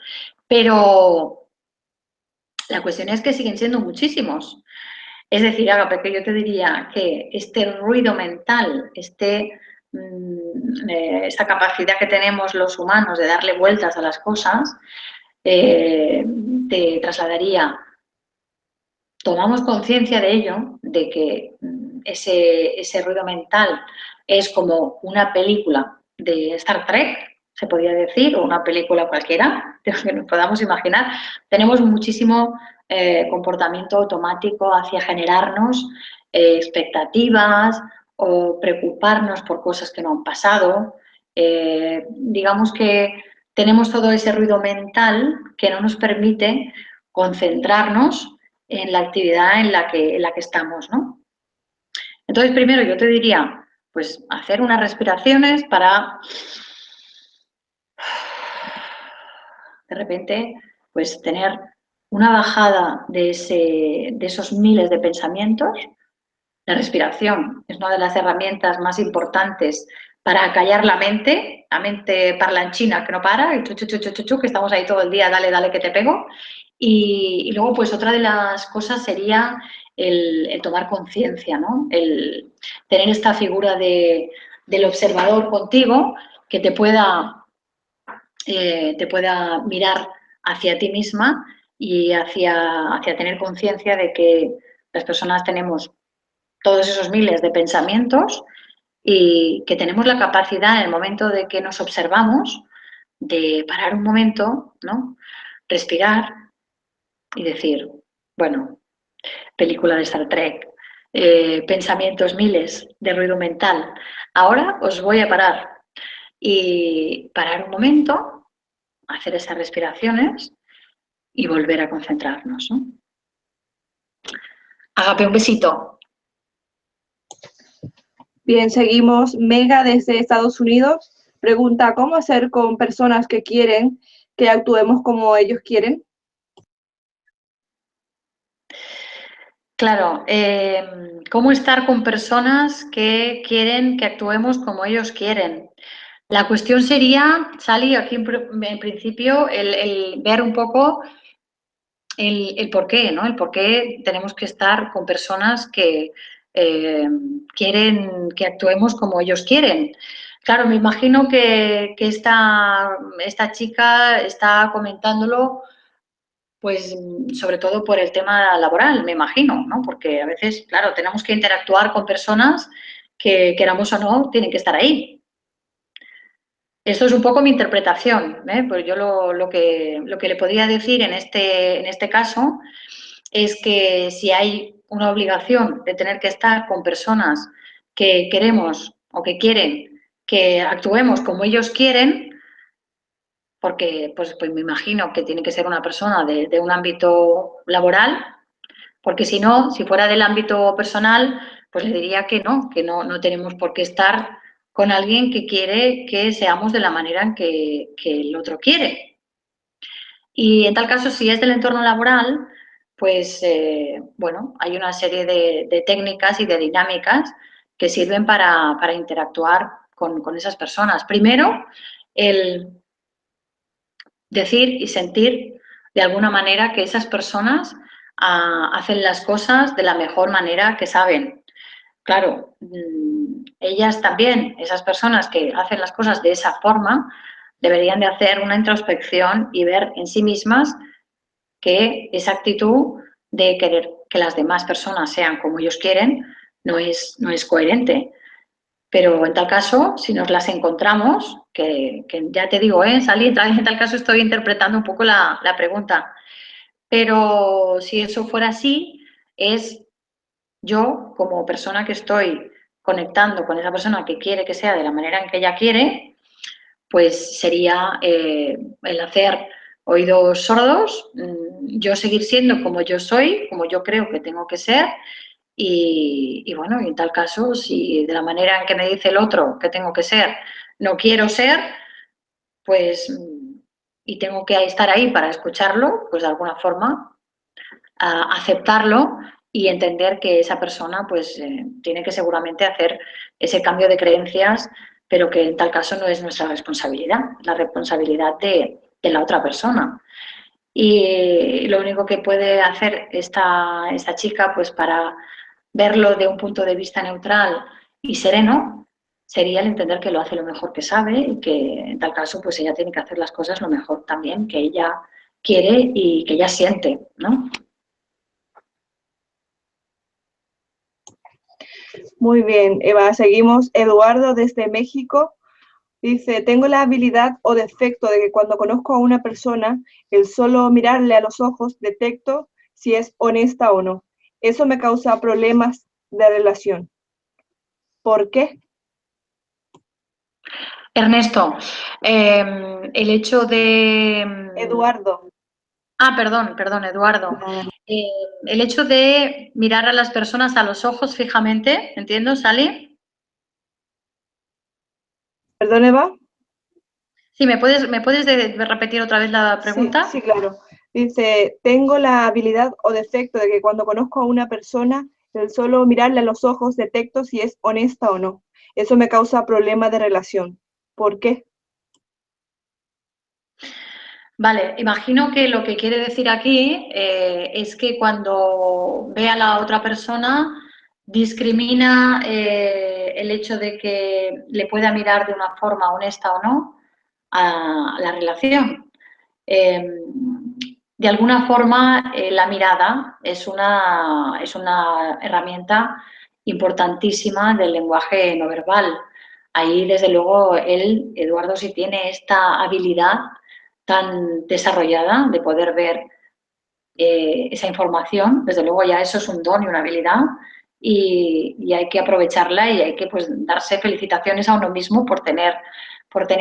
Pero la cuestión es que siguen siendo muchísimos. Es decir, Agape, que yo te diría que este ruido mental, esta capacidad que tenemos los humanos de darle vueltas a las cosas, te trasladaría, tomamos conciencia de ello, de que ese ruido mental es como una película de Star Trek, se podría decir, o una película cualquiera, de lo que nos podamos imaginar. Tenemos muchísimo comportamiento automático hacia generarnos expectativas o preocuparnos por cosas que no han pasado. Digamos que tenemos todo ese ruido mental que no nos permite concentrarnos en la actividad en la que estamos, ¿no? Entonces, primero yo te diría, pues hacer unas respiraciones para de repente, pues tener una bajada de esos miles de pensamientos. La respiración es una de las herramientas más importantes para callar la mente parlanchina que no para, y que estamos ahí todo el día, dale, dale que te pego. Y luego, pues otra de las cosas sería el tomar conciencia, ¿no? El tener esta figura del observador contigo que te pueda mirar hacia ti misma y hacia tener conciencia de que las personas tenemos todos esos miles de pensamientos y que tenemos la capacidad en el momento de que nos observamos de parar un momento, ¿no? Respirar y decir, bueno, película de Star Trek, pensamientos miles de ruido mental. Ahora os voy a parar y parar un momento, hacer esas respiraciones y volver a concentrarnos, ¿no? Agape, un besito. Bien, seguimos. Mega desde Estados Unidos pregunta, ¿cómo hacer con personas que quieren que actuemos como ellos quieren? Claro, ¿cómo estar con personas que quieren que actuemos como ellos quieren? La cuestión sería, Sally, aquí en principio, el ver un poco el por qué, ¿no? El por qué tenemos que estar con personas que quieren que actuemos como ellos quieren. Claro, me imagino que esta chica está comentándolo, pues sobre todo por el tema laboral, me imagino, ¿no? Porque a veces, claro, tenemos que interactuar con personas que, queramos o no, tienen que estar ahí. Esto es un poco mi interpretación, ¿eh? Pues yo lo que le podría decir en este caso es que si hay una obligación de tener que estar con personas que queremos o que quieren que actuemos como ellos quieren, porque pues me imagino que tiene que ser una persona de un ámbito laboral, porque si no, si fuera del ámbito personal, pues le diría que no tenemos por qué estar con alguien que quiere que seamos de la manera en que el otro quiere. Y en tal caso, si es del entorno laboral, pues bueno, hay una serie de técnicas y de dinámicas que sirven para interactuar con esas personas. Primero, el decir y sentir de alguna manera que esas personas hacen las cosas de la mejor manera que saben. Claro, ellas también, esas personas que hacen las cosas de esa forma, deberían de hacer una introspección y ver en sí mismas que esa actitud de querer que las demás personas sean como ellos quieren no es coherente. Pero en tal caso, si nos las encontramos, que ya te digo, Sally, en tal caso estoy interpretando un poco la pregunta, pero si eso fuera así, es yo como persona que estoy conectando con esa persona que quiere que sea de la manera en que ella quiere, pues sería el hacer oídos sordos, yo seguir siendo como yo soy, como yo creo que tengo que ser, y bueno, y en tal caso, si de la manera en que me dice el otro que tengo que ser, no quiero ser, pues, y tengo que estar ahí para escucharlo, pues de alguna forma, aceptarlo y entender que esa persona, pues, tiene que seguramente hacer ese cambio de creencias, pero que en tal caso no es nuestra responsabilidad, la responsabilidad de la otra persona. y lo único que puede hacer esta chica, pues para verlo de un punto de vista neutral y sereno, sería el entender que lo hace lo mejor que sabe y que en tal caso pues ella tiene que hacer las cosas lo mejor también que ella quiere y que ella siente, ¿no? Muy bien, Eva, seguimos. Eduardo desde México dice, tengo la habilidad o defecto de que cuando conozco a una persona, el solo mirarle a los ojos detecto si es honesta o no. Eso me causa problemas de relación. ¿Por qué? Ernesto, el hecho de... Eduardo. perdón, Eduardo. Eh, el hecho de mirar a las personas a los ojos fijamente, ¿entiendo, Sally? ¿Perdón, Eva? Sí, ¿me puedes repetir otra vez la Sí, pregunta? sí, claro. Dice, tengo la habilidad o defecto de que cuando conozco a una persona, el solo mirarle a los ojos detecto si es honesta o no. Eso me causa problemas de relación. ¿Por qué? Vale, imagino que lo que quiere decir aquí es que cuando ve a la otra persona discrimina el hecho de que le pueda mirar de una forma honesta o no a la relación. Eh, de alguna forma, la mirada es una herramienta importantísima del lenguaje no verbal. Ahí, desde luego, él, Eduardo, sí tiene esta habilidad tan desarrollada de poder ver esa información. Desde luego, ya eso es un don y una habilidad y hay que aprovecharla y hay que pues, darse felicitaciones a uno mismo por tener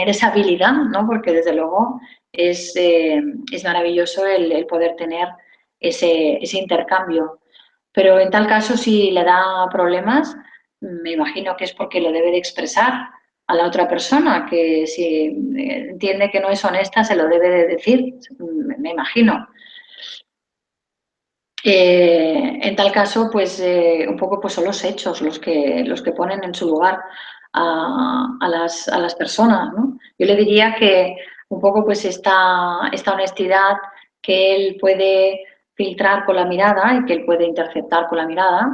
esa habilidad, ¿no? Porque desde luego es maravilloso el poder tener ese intercambio. Pero en tal caso, si le da problemas, me imagino que es porque lo debe de expresar a la otra persona, que si entiende que no es honesta, se lo debe de decir, me imagino. En tal caso, pues un poco pues son los hechos los que ponen en su lugar a las personas, ¿no? Yo le diría que un poco pues esta honestidad que él puede filtrar con la mirada y que él puede interceptar con la mirada,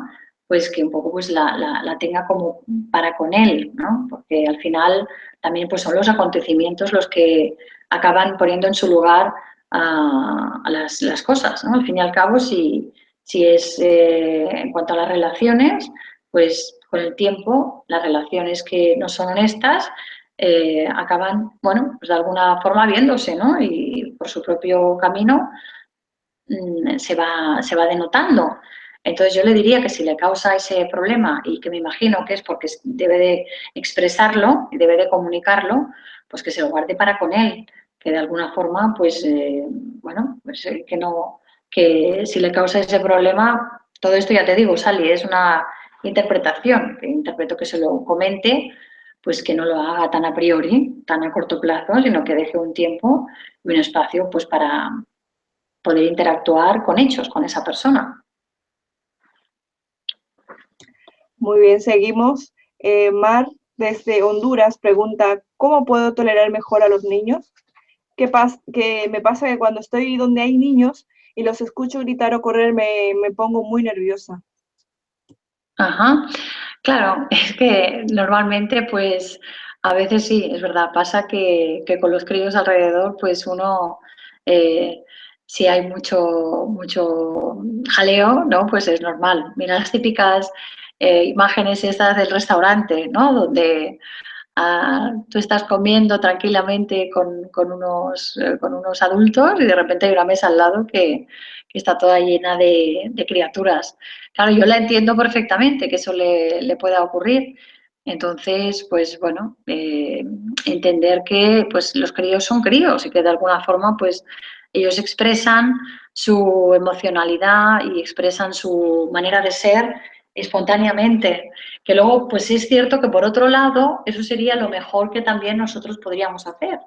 pues que un poco pues la tenga como para con él, ¿no? Porque al final también pues son los acontecimientos los que acaban poniendo en su lugar a las cosas, ¿no? Al fin y al cabo, si es en cuanto a las relaciones, pues con el tiempo las relaciones que no son honestas acaban, bueno, pues de alguna forma viéndose, ¿no? Y por su propio camino se va denotando. Entonces yo le diría que si le causa ese problema y que me imagino que es porque debe de expresarlo y debe de comunicarlo, pues que se lo guarde para con él, que de alguna forma, pues, bueno, pues que no, que si le causa ese problema, todo esto ya te digo, Sally, es una interpretación, que interpreto que se lo comente, pues que no lo haga tan a priori, tan a corto plazo, sino que deje un tiempo y un espacio pues para poder interactuar con hechos con esa persona. Muy bien, seguimos. Mar desde Honduras pregunta, ¿cómo puedo tolerar mejor a los niños? Que me pasa que cuando estoy donde hay niños y los escucho gritar o correr, me pongo muy nerviosa. Ajá. Claro, es que normalmente, pues, a veces sí, es verdad, pasa que con los críos alrededor, pues uno, eh, si hay mucho jaleo, ¿no? Pues es normal. Mira las típicas imágenes estas del restaurante, ¿no? Donde tú estás comiendo tranquilamente con unos adultos y de repente hay una mesa al lado que está toda llena de criaturas. Claro, yo la entiendo perfectamente que eso le pueda ocurrir. Entonces, pues bueno, entender que pues, los críos son críos y que de alguna forma pues ellos expresan su emocionalidad y expresan su manera de ser espontáneamente. Que luego, pues sí es cierto que por otro lado, eso sería lo mejor que también nosotros podríamos hacer,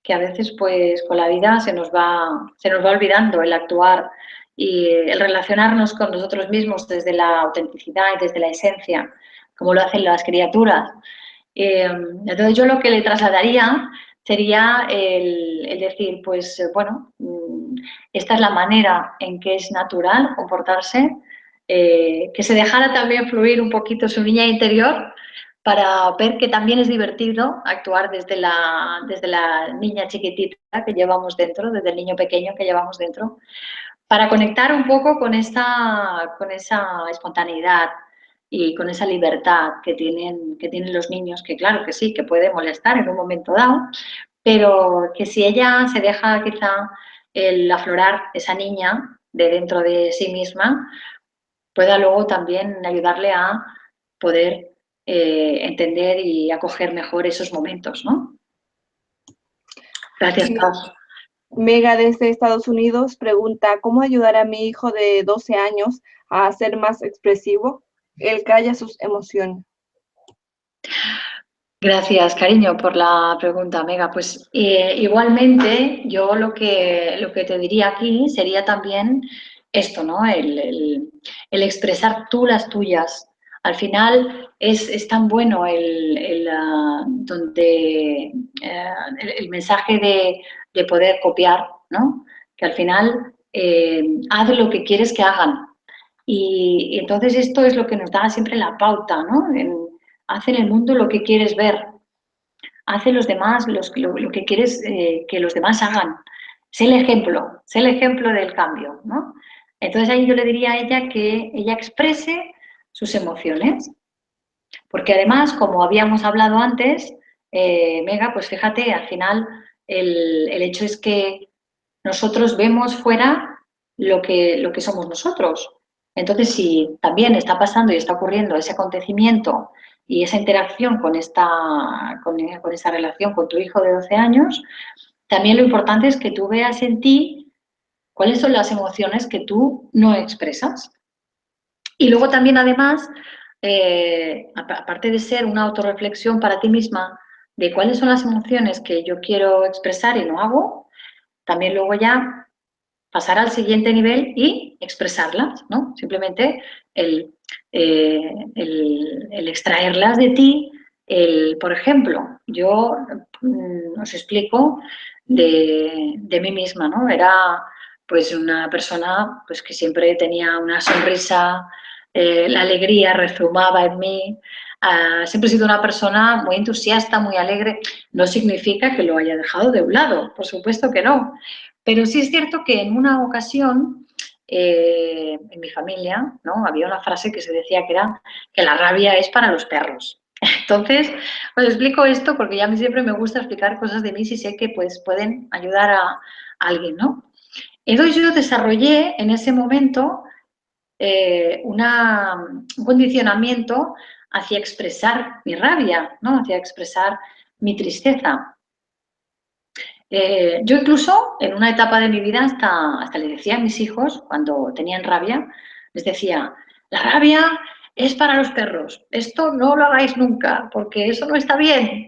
que a veces pues con la vida se nos va olvidando el actuar y el relacionarnos con nosotros mismos desde la autenticidad y desde la esencia, como lo hacen las criaturas. Entonces yo lo que le trasladaría sería el decir, pues bueno, esta es la manera en que es natural comportarse, que se dejara también fluir un poquito su niña interior para ver que también es divertido actuar desde la niña chiquitita que llevamos dentro, desde el niño pequeño que llevamos dentro, para conectar un poco con esa espontaneidad y con esa libertad que tienen los niños, que claro que sí, que puede molestar en un momento dado, pero que si ella se deja quizá el aflorar esa niña de dentro de sí misma, pueda luego también ayudarle a poder entender y acoger mejor esos momentos, ¿no? Gracias, Sí. Paz. Mega desde Estados Unidos pregunta, ¿cómo ayudar a mi hijo de 12 años a ser más expresivo? Él calla sus emociones. Gracias, cariño, por la pregunta, Mega. Pues igualmente, yo lo que te diría aquí sería también esto, ¿no? El expresar tú las tuyas. Al final es tan bueno el mensaje de poder copiar, ¿no? Que al final haz lo que quieres que hagan. Y entonces esto es lo que nos da siempre la pauta, ¿no? Haz en el mundo lo que quieres ver, haz en los demás lo que quieres que los demás hagan. Sé el ejemplo del cambio, ¿no? Entonces ahí yo le diría a ella que ella exprese sus emociones, porque además, como habíamos hablado antes, Mega, pues fíjate, al final el hecho es que nosotros vemos fuera lo que somos nosotros. Entonces, si también está pasando y está ocurriendo ese acontecimiento y esa interacción con esa relación con tu hijo de 12 años, también lo importante es que tú veas en ti cuáles son las emociones que tú no expresas. Y luego también, además, aparte de ser una autorreflexión para ti misma de cuáles son las emociones que yo quiero expresar y no hago, también luego ya pasar al siguiente nivel y expresarlas, ¿no? Simplemente el, el extraerlas de ti. Por ejemplo, yo os explico de mí misma, ¿no? Era pues una persona pues, que siempre tenía una sonrisa, la alegría rezumaba en mí. Siempre he sido una persona muy entusiasta, muy alegre. No significa que lo haya dejado de un lado, por supuesto que no. Pero sí es cierto que en una ocasión, en mi familia, ¿no? Había una frase que se decía que era que la rabia es para los perros. Entonces, os explico esto porque ya a mí siempre me gusta explicar cosas de mí si sé que pues, pueden ayudar a alguien, ¿no? Entonces yo desarrollé en ese momento un condicionamiento hacia expresar mi rabia, ¿no? Hacia expresar mi tristeza. Yo incluso en una etapa de mi vida hasta le decía a mis hijos, cuando tenían rabia, les decía, la rabia es para los perros, esto no lo hagáis nunca, porque eso no está bien.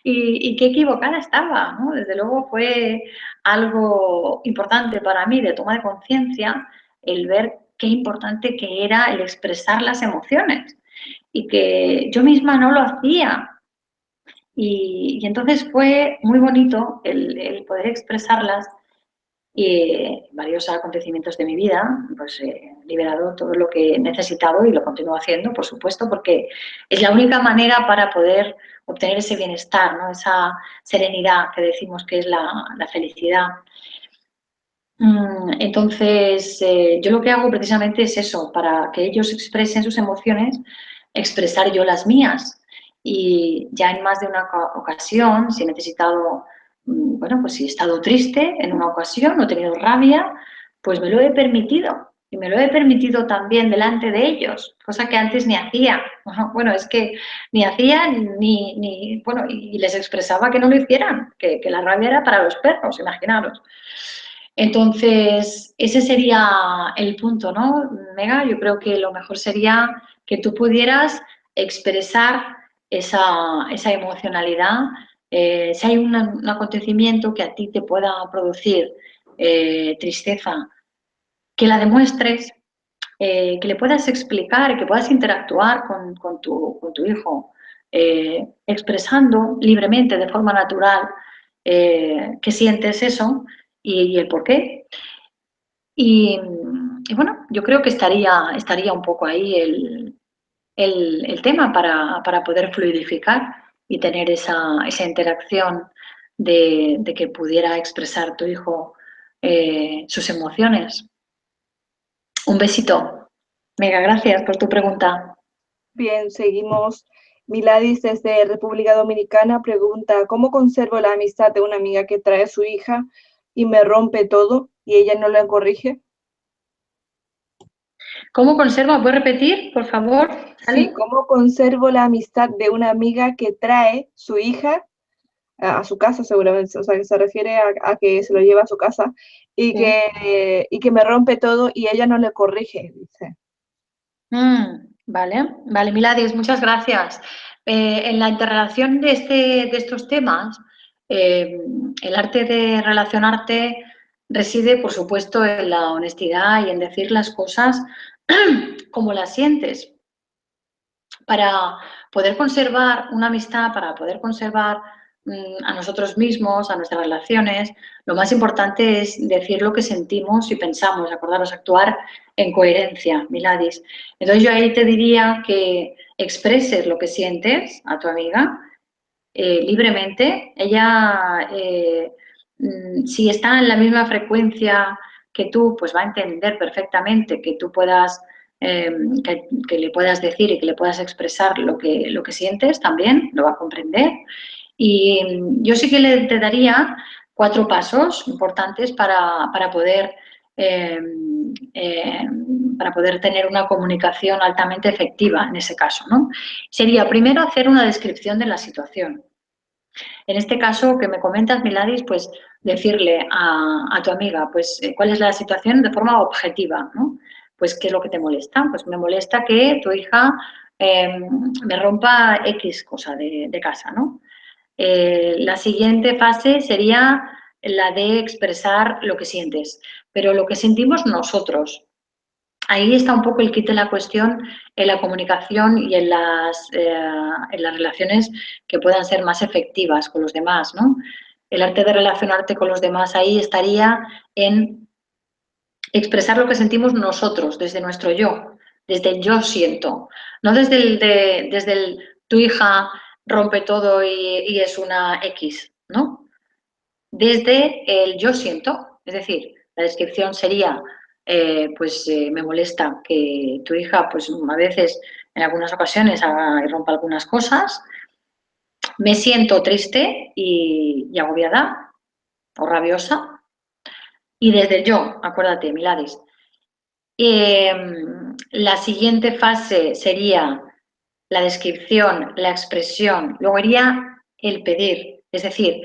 Y qué equivocada estaba, ¿no? Desde luego fue algo importante para mí de toma de conciencia el ver qué importante que era el expresar las emociones y que yo misma no lo hacía. Y entonces fue muy bonito el poder expresarlas y varios acontecimientos de mi vida, pues he liberado todo lo que he necesitado y lo continúo haciendo, por supuesto, porque es la única manera para poder obtener ese bienestar, ¿no? Esa serenidad que decimos que es la felicidad. Entonces, yo lo que hago precisamente es eso, para que ellos expresen sus emociones, expresar yo las mías. Y ya en más de una ocasión, si he necesitado, bueno, pues si he estado triste en una ocasión, o he tenido rabia, pues me lo he permitido. Y me lo he permitido también delante de ellos, cosa que antes ni hacía. Bueno, es que ni hacía bueno, y les expresaba que no lo hicieran, que la rabia era para los perros, imaginaros. Entonces, ese sería el punto, ¿no, Mega? Yo creo que lo mejor sería que tú pudieras expresar esa emocionalidad. Si hay un acontecimiento que a ti te pueda producir tristeza, que la demuestres, que le puedas explicar, que puedas interactuar con tu hijo. expresando libremente, de forma natural, que sientes eso y el por qué. Y bueno, yo creo que estaría un poco ahí el tema para poder fluidificar y tener esa interacción de que pudiera expresar tu hijo sus emociones. Un besito. Mega, gracias por tu pregunta. Bien, seguimos. Miladis desde República Dominicana pregunta, ¿cómo conservo la amistad de una amiga que trae a su hija y me rompe todo y ella no la corrige? ¿Cómo conserva? ¿Puedes repetir, por favor, Sí, Ali? ¿cómo conservo la amistad de una amiga que trae su hija a su casa seguramente? O sea, que se refiere a que se lo lleva a su casa Sí. y que me rompe todo y ella no le corrige, dice. Vale, Miladis, muchas gracias. En la interrelación de estos temas, el arte de relacionarte reside, por supuesto, en la honestidad y en decir las cosas como las sientes. Para poder conservar una amistad, para poder conservar a nosotros mismos, a nuestras relaciones, lo más importante es decir lo que sentimos y pensamos, acordaros, actuar en coherencia, Miladis. Entonces yo ahí te diría que expreses lo que sientes a tu amiga libremente. Ella, si está en la misma frecuencia que tú, pues va a entender perfectamente que tú puedas que le puedas decir y que le puedas expresar lo que sientes también, lo va a comprender. Y yo sí que te daría 4 pasos importantes eh, eh, para poder tener una comunicación altamente efectiva en ese caso, ¿no? Sería primero hacer una descripción de la situación. En este caso que me comentas, Miladis, pues decirle a tu amiga, pues cuál es la situación de forma objetiva, ¿no? Pues qué es lo que te molesta. Pues me molesta que tu hija me rompa X cosa de casa, ¿no? La siguiente fase sería la de expresar lo que sientes, pero lo que sentimos nosotros. Ahí está un poco el kit de la cuestión en la comunicación y en las relaciones que puedan ser más efectivas con los demás, ¿no? El arte de relacionarte con los demás ahí estaría en expresar lo que sentimos nosotros, desde nuestro yo, desde el yo siento, no desde el tu hija rompe todo y es una X, ¿no? Desde el yo siento, es decir, la descripción sería, me molesta que tu hija, pues a veces, en algunas ocasiones, haga y rompa algunas cosas, me siento triste y agobiada o rabiosa, y desde el yo, acuérdate, Miladis. La siguiente fase sería la descripción, la expresión, luego iría el pedir, es decir,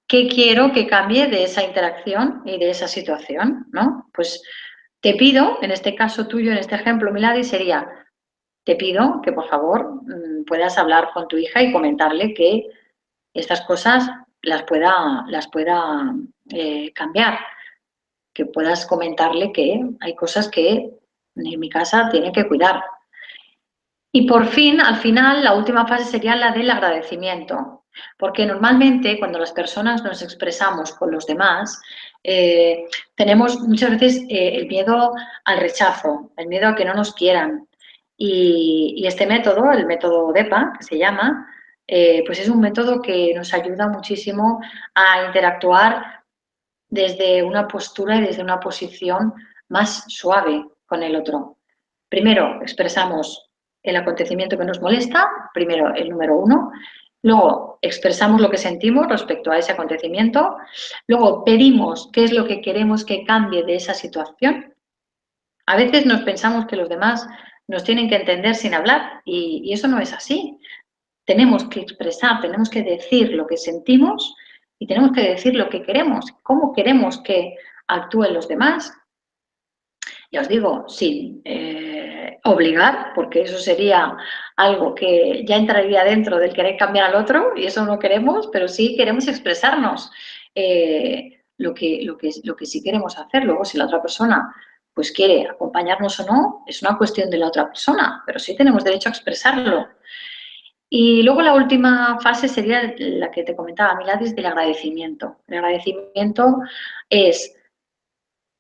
¿qué quiero que cambie de esa interacción y de esa situación? ¿No? Pues te pido, en este caso tuyo, en este ejemplo, Milady, sería, te pido que por favor puedas hablar con tu hija y comentarle que estas cosas las pueda cambiar, que puedas comentarle que hay cosas que en mi casa tiene que cuidar. Y por fin, al final, la última fase sería la del agradecimiento, porque normalmente cuando las personas nos expresamos con los demás, tenemos muchas veces el miedo al rechazo, el miedo a que no nos quieran. Y este método, el método DEPA, que se llama, pues es un método que nos ayuda muchísimo a interactuar desde una postura y desde una posición más suave con el otro. Primero expresamos el acontecimiento que nos molesta, primero el número 1, luego expresamos lo que sentimos respecto a ese acontecimiento, luego pedimos qué es lo que queremos que cambie de esa situación. A veces nos pensamos que los demás nos tienen que entender sin hablar y eso no es así. Tenemos que expresar, tenemos que decir lo que sentimos y tenemos que decir lo que queremos, cómo queremos que actúen los demás. Ya os digo, sin obligar, porque eso sería algo que ya entraría dentro del querer cambiar al otro y eso no queremos, pero sí queremos expresarnos lo que sí queremos hacer. Luego, si la otra persona pues quiere acompañarnos o no, es una cuestión de la otra persona, pero sí tenemos derecho a expresarlo. Y luego la última fase sería la que te comentaba, Miladis, del agradecimiento. El agradecimiento es,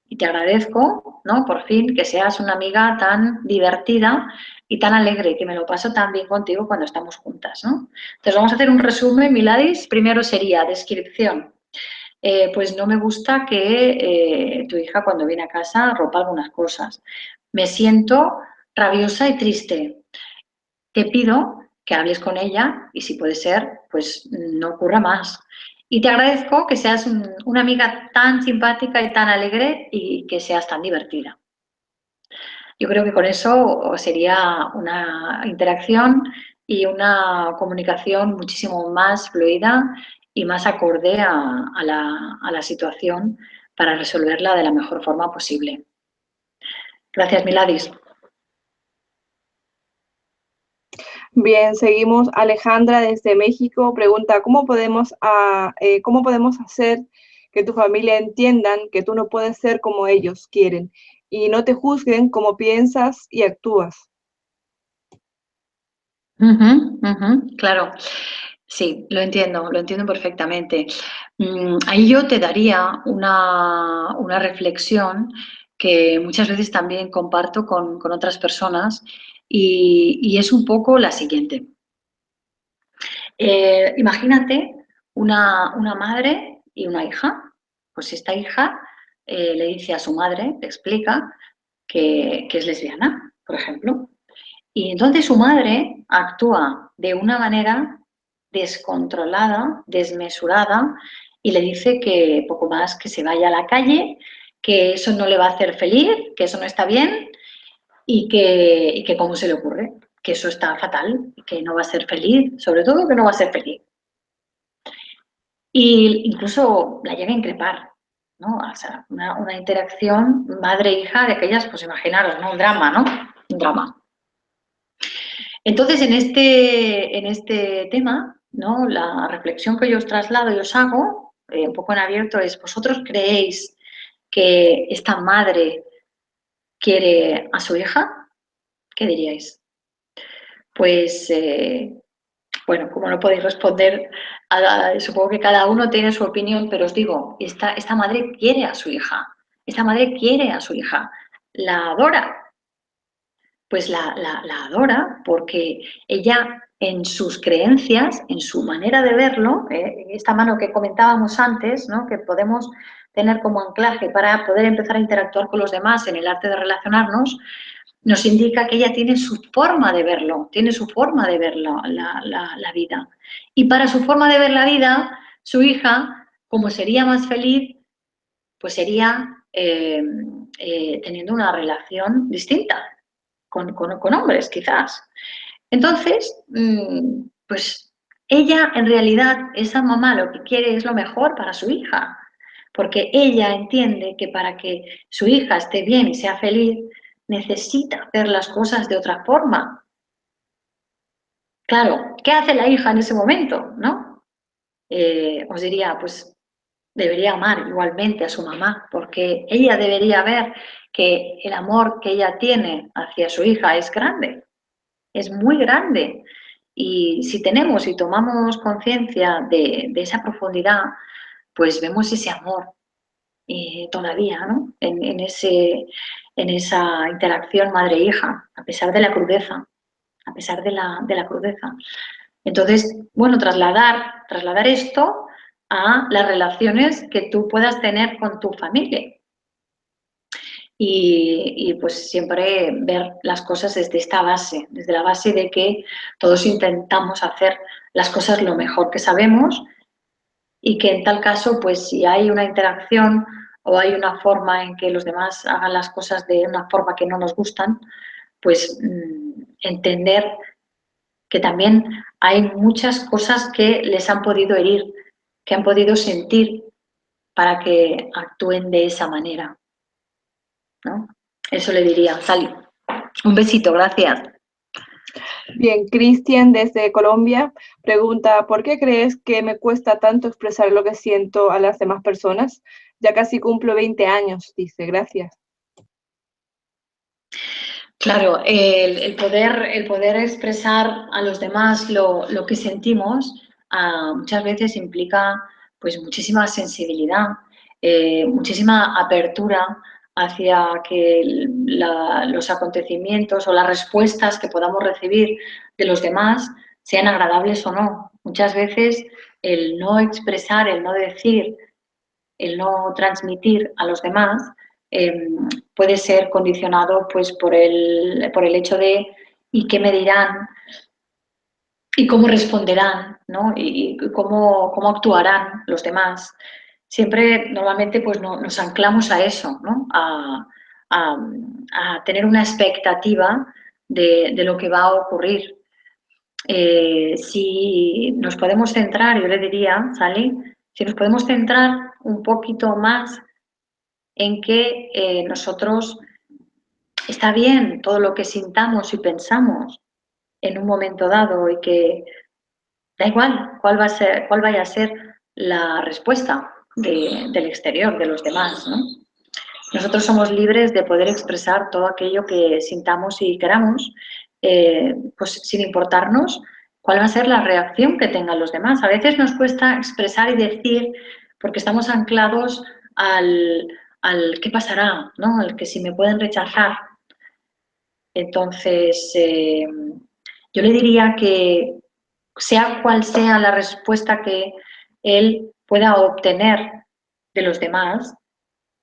y te agradezco, ¿no? Por fin, que seas una amiga tan divertida y tan alegre, que me lo paso tan bien contigo cuando estamos juntas, ¿no? Entonces vamos a hacer un resumen, Miladis. Primero sería descripción. Pues no me gusta que tu hija cuando viene a casa rompa algunas cosas. Me siento rabiosa y triste. Te pido que hables con ella y si puede ser, pues no ocurra más. Y te agradezco que seas una amiga tan simpática y tan alegre y que seas tan divertida. Yo creo que con eso sería una interacción y una comunicación muchísimo más fluida y más acorde a la situación para resolverla de la mejor forma posible. Gracias, Miladis. Bien, seguimos. Alejandra desde México pregunta, ¿cómo podemos hacer que tu familia entiendan que tú no puedes ser como ellos quieren y no te juzguen como piensas y actúas? Claro, sí, lo entiendo perfectamente. Ahí yo te daría una reflexión que muchas veces también comparto con otras personas y es un poco la siguiente. Imagínate una madre y una hija. Pues esta hija le dice a su madre, le explica que es lesbiana, por ejemplo. Y entonces su madre actúa de una manera descontrolada, desmesurada, y le dice que poco más que se vaya a la calle, que eso no le va a hacer feliz, que eso no está bien y que cómo se le ocurre, que eso está fatal, que no va a ser feliz, sobre todo que no va a ser feliz. Y incluso la llega a increpar, ¿no? O sea, una interacción madre-hija de aquellas, pues imaginaros, ¿no? Un drama, ¿no? Un drama. Entonces, en este tema, ¿no? La reflexión que yo os traslado y os hago, un poco en abierto, es: ¿vosotros creéis que esta madre quiere a su hija? ¿Qué diríais? Pues, bueno, como no podéis responder, supongo que cada uno tiene su opinión, pero os digo, esta madre quiere a su hija, esta madre quiere a su hija, la adora, pues la adora porque ella en sus creencias, en su manera de verlo, esta mano que comentábamos antes, ¿no? Que podemos tener como anclaje para poder empezar a interactuar con los demás en el arte de relacionarnos, nos indica que ella tiene su forma de verlo, tiene su forma de ver la vida. Y para su forma de ver la vida, su hija, como sería más feliz, pues sería teniendo una relación distinta con hombres, quizás. Entonces, pues ella en realidad, esa mamá lo que quiere es lo mejor para su hija, porque ella entiende que para que su hija esté bien y sea feliz, necesita hacer las cosas de otra forma. Claro, ¿qué hace la hija en ese momento? ¿No? Os diría, pues debería amar igualmente a su mamá, porque ella debería ver que el amor que ella tiene hacia su hija es grande, es muy grande. Y si tenemos y tomamos conciencia de esa profundidad, pues vemos ese amor todavía, ¿no? En esa interacción madre-hija, a pesar de la crudeza, a pesar de la crudeza. Entonces, bueno, trasladar esto a las relaciones que tú puedas tener con tu familia. Y pues siempre ver las cosas desde esta base, desde la base de que todos intentamos hacer las cosas lo mejor que sabemos y que en tal caso, pues si hay una interacción o hay una forma en que los demás hagan las cosas de una forma que no nos gustan, pues entender que también hay muchas cosas que les han podido herir, que han podido sentir para que actúen de esa manera, ¿no? Eso le diría, Sally. Un besito, gracias. Bien, Cristian desde Colombia pregunta, ¿por qué crees que me cuesta tanto expresar lo que siento a las demás personas? Ya casi cumplo 20 años, dice, gracias. Claro, el poder expresar a los demás lo que sentimos muchas veces implica pues muchísima sensibilidad, muchísima apertura hacia que los acontecimientos o las respuestas que podamos recibir de los demás sean agradables o no. Muchas veces el no expresar, el no decir, el no transmitir a los demás eh, puede ser condicionado pues por el hecho de y qué me dirán y cómo responderán, ¿no? Y cómo actuarán los demás. Siempre normalmente pues nos anclamos a eso, ¿no? A, a tener una expectativa de lo que va a ocurrir. Si nos podemos centrar, yo le diría, Sally, si nos podemos centrar un poquito más en que nosotros está bien todo lo que sintamos y pensamos en un momento dado y que da igual cuál va a ser, cuál vaya a ser la respuesta del exterior, de los demás, ¿no? Nosotros somos libres de poder expresar todo aquello que sintamos y queramos, pues sin importarnos cuál va a ser la reacción que tengan los demás. A veces nos cuesta expresar y decir porque estamos anclados al qué pasará, ¿no? Al que si me pueden rechazar. Entonces, yo le diría que sea cual sea la respuesta que él pueda obtener de los demás,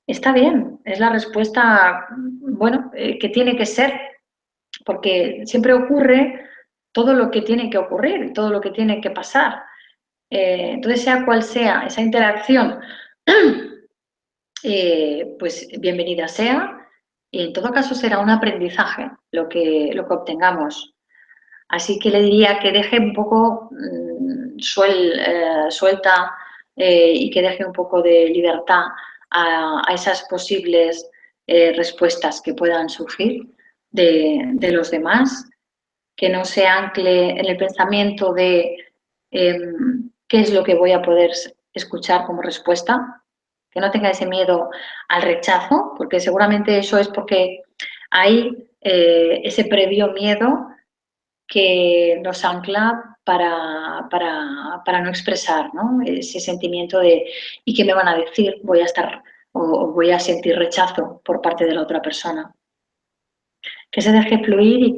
está bien, es la respuesta, bueno, que tiene que ser, porque siempre ocurre todo lo que tiene que ocurrir, todo lo que tiene que pasar. Entonces, sea cual sea esa interacción, pues bienvenida sea, y en todo caso será un aprendizaje lo que obtengamos. Así que le diría que deje un poco suelta y que deje un poco de libertad a esas posibles respuestas que puedan surgir de los demás, que no se ancle en el pensamiento de qué es lo que voy a poder escuchar como respuesta, que no tenga ese miedo al rechazo, porque seguramente eso es porque hay ese previo miedo que nos ancla para no expresar, ¿no? Ese sentimiento de ¿y qué me van a decir? Voy a estar o voy a sentir rechazo por parte de la otra persona. Que se deje fluir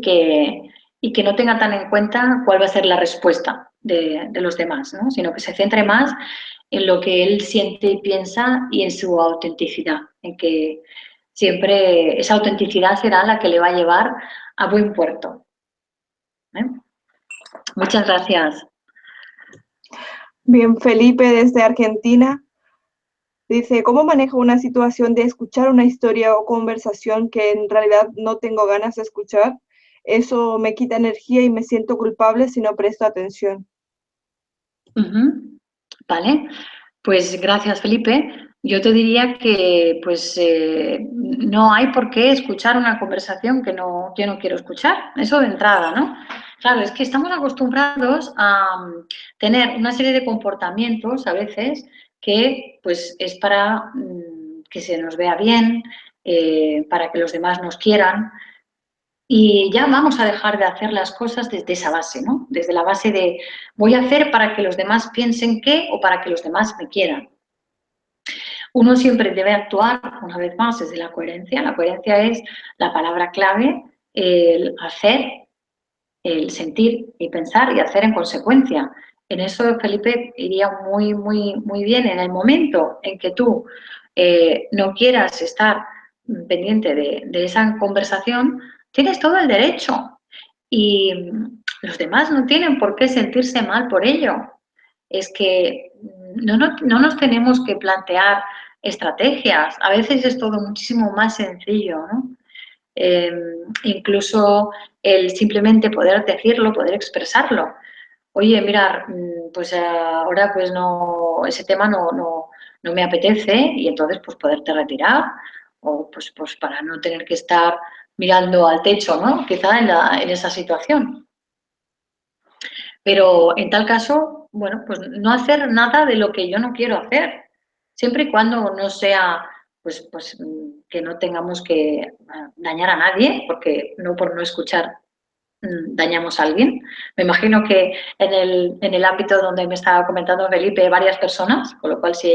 y que no tenga tan en cuenta cuál va a ser la respuesta de los demás, ¿no? Sino que se centre más en lo que él siente y piensa y en su autenticidad, en que siempre esa autenticidad será la que le va a llevar a buen puerto. ¿Eh? Muchas gracias. Bien, Felipe desde Argentina dice, ¿cómo manejo una situación de escuchar una historia o conversación que en realidad no tengo ganas de escuchar? Eso me quita energía y me siento culpable si no presto atención. Vale, pues gracias, Felipe. Yo te diría que pues no hay por qué escuchar una conversación que no quiero escuchar. Eso de entrada, ¿no? Claro, es que estamos acostumbrados a tener una serie de comportamientos a veces que pues es para que se nos vea bien, para que los demás nos quieran. Y ya vamos a dejar de hacer las cosas desde esa base, ¿no? Desde la base de voy a hacer para que los demás piensen que o para que los demás me quieran. Uno siempre debe actuar, una vez más, desde la coherencia. La coherencia es la palabra clave, el hacer, el sentir y pensar y hacer en consecuencia. En eso, Felipe, iría muy, muy, muy bien. En el momento en que tú no quieras estar pendiente de esa conversación, tienes todo el derecho. Y los demás no tienen por qué sentirse mal por ello. Es que no nos tenemos que plantear estrategias. A veces es todo muchísimo más sencillo, ¿no? Incluso el simplemente poder decirlo, poder expresarlo. Oye, mirar, pues ahora pues no, ese tema no me apetece y entonces pues poderte retirar o pues para no tener que estar mirando al techo, ¿no? Quizá en esa situación. Pero en tal caso, bueno, pues no hacer nada de lo que yo no quiero hacer, siempre y cuando no sea pues que no tengamos que dañar a nadie, porque no por no escuchar dañamos a alguien. Me imagino que en el ámbito donde me estaba comentando Felipe, varias personas, con lo cual si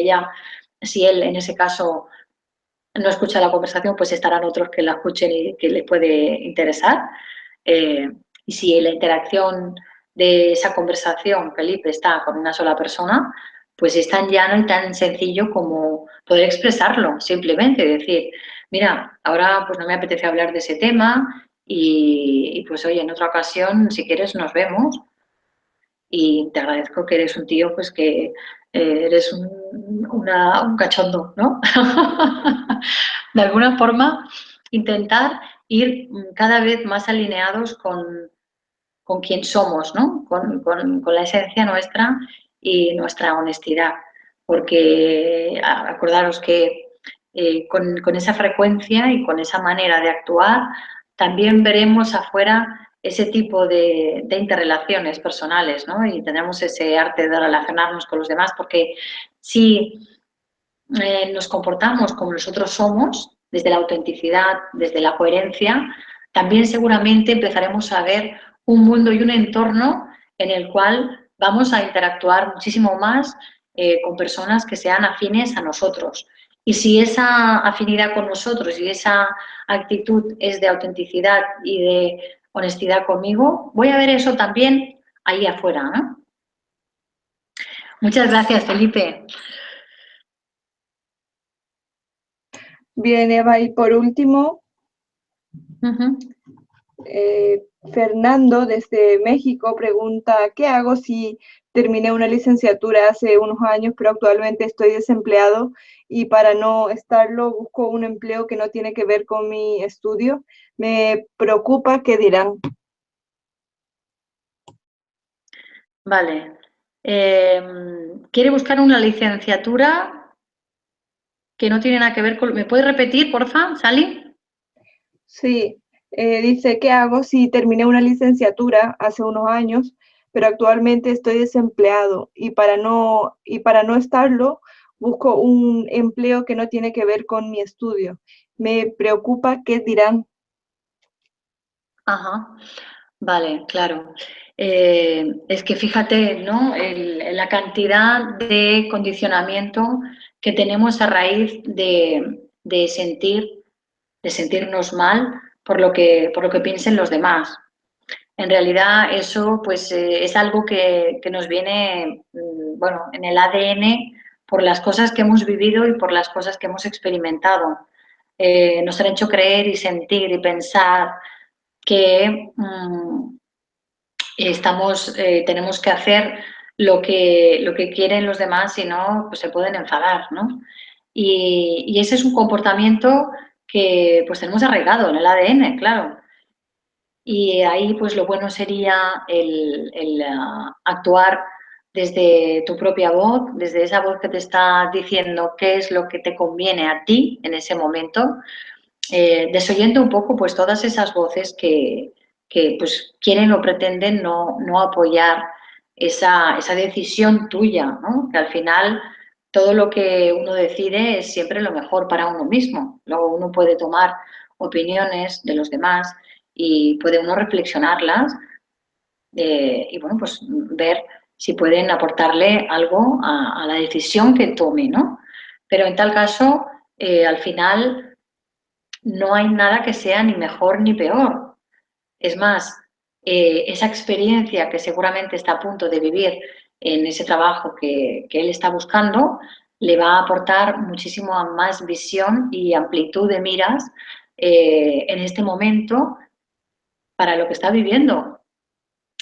él en ese caso no escucha la conversación, pues estarán otros que la escuchen y que les puede interesar. Y si la interacción de esa conversación, Felipe, está con una sola persona, pues es tan llano y tan sencillo como poder expresarlo, simplemente decir, mira, ahora pues no me apetece hablar de ese tema y pues oye, en otra ocasión, si quieres, nos vemos y te agradezco que eres un tío, pues que eres un cachondo, ¿no? De alguna forma, intentar ir cada vez más alineados con quién somos, ¿no? Con la esencia nuestra y nuestra honestidad. Porque acordaros que con esa frecuencia y con esa manera de actuar, también veremos afuera ese tipo de interrelaciones personales, ¿no? Y tenemos ese arte de relacionarnos con los demás, porque si nos comportamos como nosotros somos, desde la autenticidad, desde la coherencia, también seguramente empezaremos a ver un mundo y un entorno en el cual vamos a interactuar muchísimo más con personas que sean afines a nosotros. Y si esa afinidad con nosotros y esa actitud es de autenticidad y de honestidad conmigo, voy a ver eso también ahí afuera, ¿no? Muchas gracias, Felipe. Bien, Eva, y por último, Fernando desde México pregunta, ¿qué hago si terminé una licenciatura hace unos años, pero actualmente estoy desempleado y para no estarlo busco un empleo que no tiene que ver con mi estudio? Me preocupa qué dirán. Vale. ¿Quiere buscar una licenciatura que no tiene nada que ver con... ¿Me puedes repetir, porfa, Sally? Sí, dice, ¿qué hago si terminé una licenciatura hace unos años, pero actualmente estoy desempleado y para no estarlo, busco un empleo que no tiene que ver con mi estudio? Me preocupa qué dirán. Ajá. Vale, claro. Es que fíjate, ¿no? La cantidad de condicionamiento que tenemos a raíz de sentirnos mal por lo que piensen los demás. En realidad eso pues es algo que nos viene, bueno, en el ADN por las cosas que hemos vivido y por las cosas que hemos experimentado. Nos han hecho creer y sentir y pensar que tenemos que hacer lo que quieren los demás, si no, pues se pueden enfadar, ¿no? Y ese es un comportamiento que pues tenemos arraigado en el ADN, claro. Y ahí pues lo bueno sería el actuar desde tu propia voz, desde esa voz que te está diciendo qué es lo que te conviene a ti en ese momento, desoyendo un poco pues todas esas voces que pues quieren o pretenden no apoyar esa decisión tuya, ¿no? Que al final todo lo que uno decide es siempre lo mejor para uno mismo. Luego uno puede tomar opiniones de los demás y puede uno reflexionarlas y bueno, pues ver si pueden aportarle algo a la decisión que tome, ¿no? Pero en tal caso, al final no hay nada que sea ni mejor ni peor. Es más, esa experiencia que seguramente está a punto de vivir en ese trabajo que él está buscando, le va a aportar muchísimo más visión y amplitud de miras en este momento para lo que está viviendo.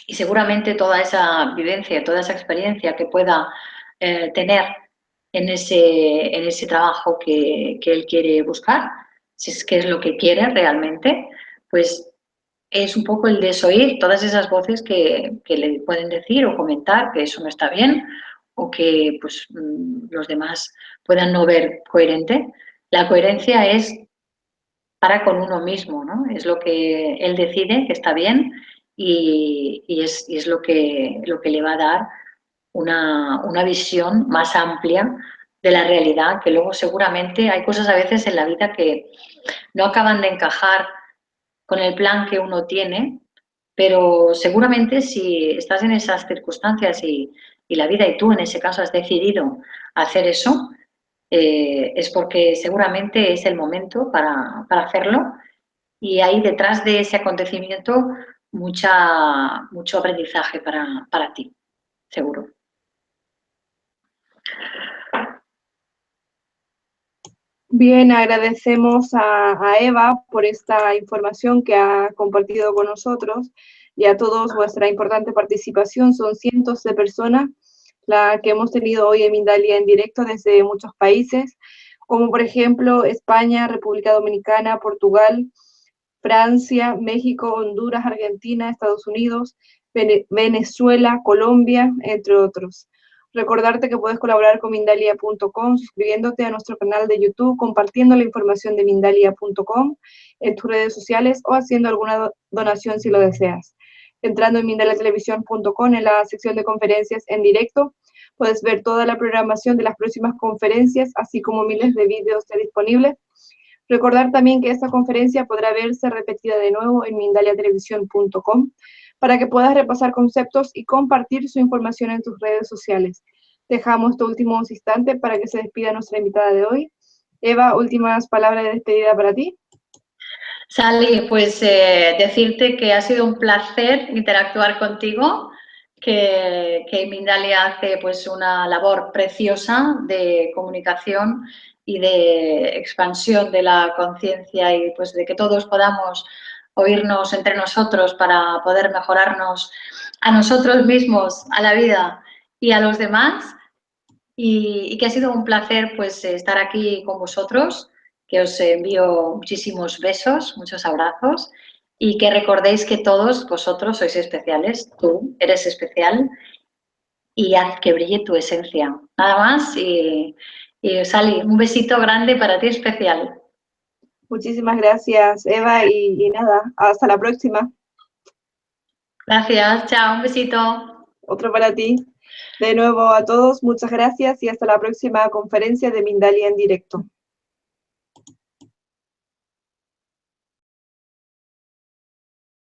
Y seguramente toda esa vivencia, toda esa experiencia que pueda tener en ese trabajo que él quiere buscar, si es que es lo que quiere realmente, pues es un poco el desoír todas esas voces que le pueden decir o comentar que eso no está bien o que pues, los demás puedan no ver coherente. La coherencia es para con uno mismo, ¿no? Es lo que él decide que está bien y es lo que le va a dar una visión más amplia de la realidad, que luego seguramente hay cosas a veces en la vida que no acaban de encajar con el plan que uno tiene, pero seguramente si estás en esas circunstancias y la vida y tú en ese caso has decidido hacer eso, es porque seguramente es el momento para hacerlo y hay detrás de ese acontecimiento mucho aprendizaje para ti, seguro. Bien, agradecemos a Eva por esta información que ha compartido con nosotros y a todos vuestra importante participación. Son cientos de personas la que hemos tenido hoy en Mindalia en directo desde muchos países, como por ejemplo España, República Dominicana, Portugal, Francia, México, Honduras, Argentina, Estados Unidos, Venezuela, Colombia, entre otros. Recordarte que puedes colaborar con Mindalia.com suscribiéndote a nuestro canal de YouTube, compartiendo la información de Mindalia.com en tus redes sociales o haciendo alguna donación si lo deseas. Entrando en Mindaliatelevisión.com en la sección de conferencias en directo, puedes ver toda la programación de las próximas conferencias, así como miles de vídeos ya disponibles. Recordar también que esta conferencia podrá verse repetida de nuevo en Mindaliatelevisión.com para que puedas repasar conceptos y compartir su información en tus redes sociales. Dejamos estos últimos instantes para que se despida nuestra invitada de hoy. Eva, últimas palabras de despedida para ti. Sally, pues decirte que ha sido un placer interactuar contigo, que Mindalia hace pues una labor preciosa de comunicación y de expansión de la conciencia y pues de que todos podamos oírnos entre nosotros para poder mejorarnos a nosotros mismos, a la vida y a los demás. Y que ha sido un placer pues estar aquí con vosotros, que os envío muchísimos besos, muchos abrazos y que recordéis que todos vosotros sois especiales, tú eres especial y haz que brille tu esencia. Nada más y Sally, un besito grande para ti especial. Muchísimas gracias, Eva, y nada, hasta la próxima. Gracias, chao, un besito. Otro para ti. De nuevo a todos, muchas gracias y hasta la próxima conferencia de Mindalia en directo.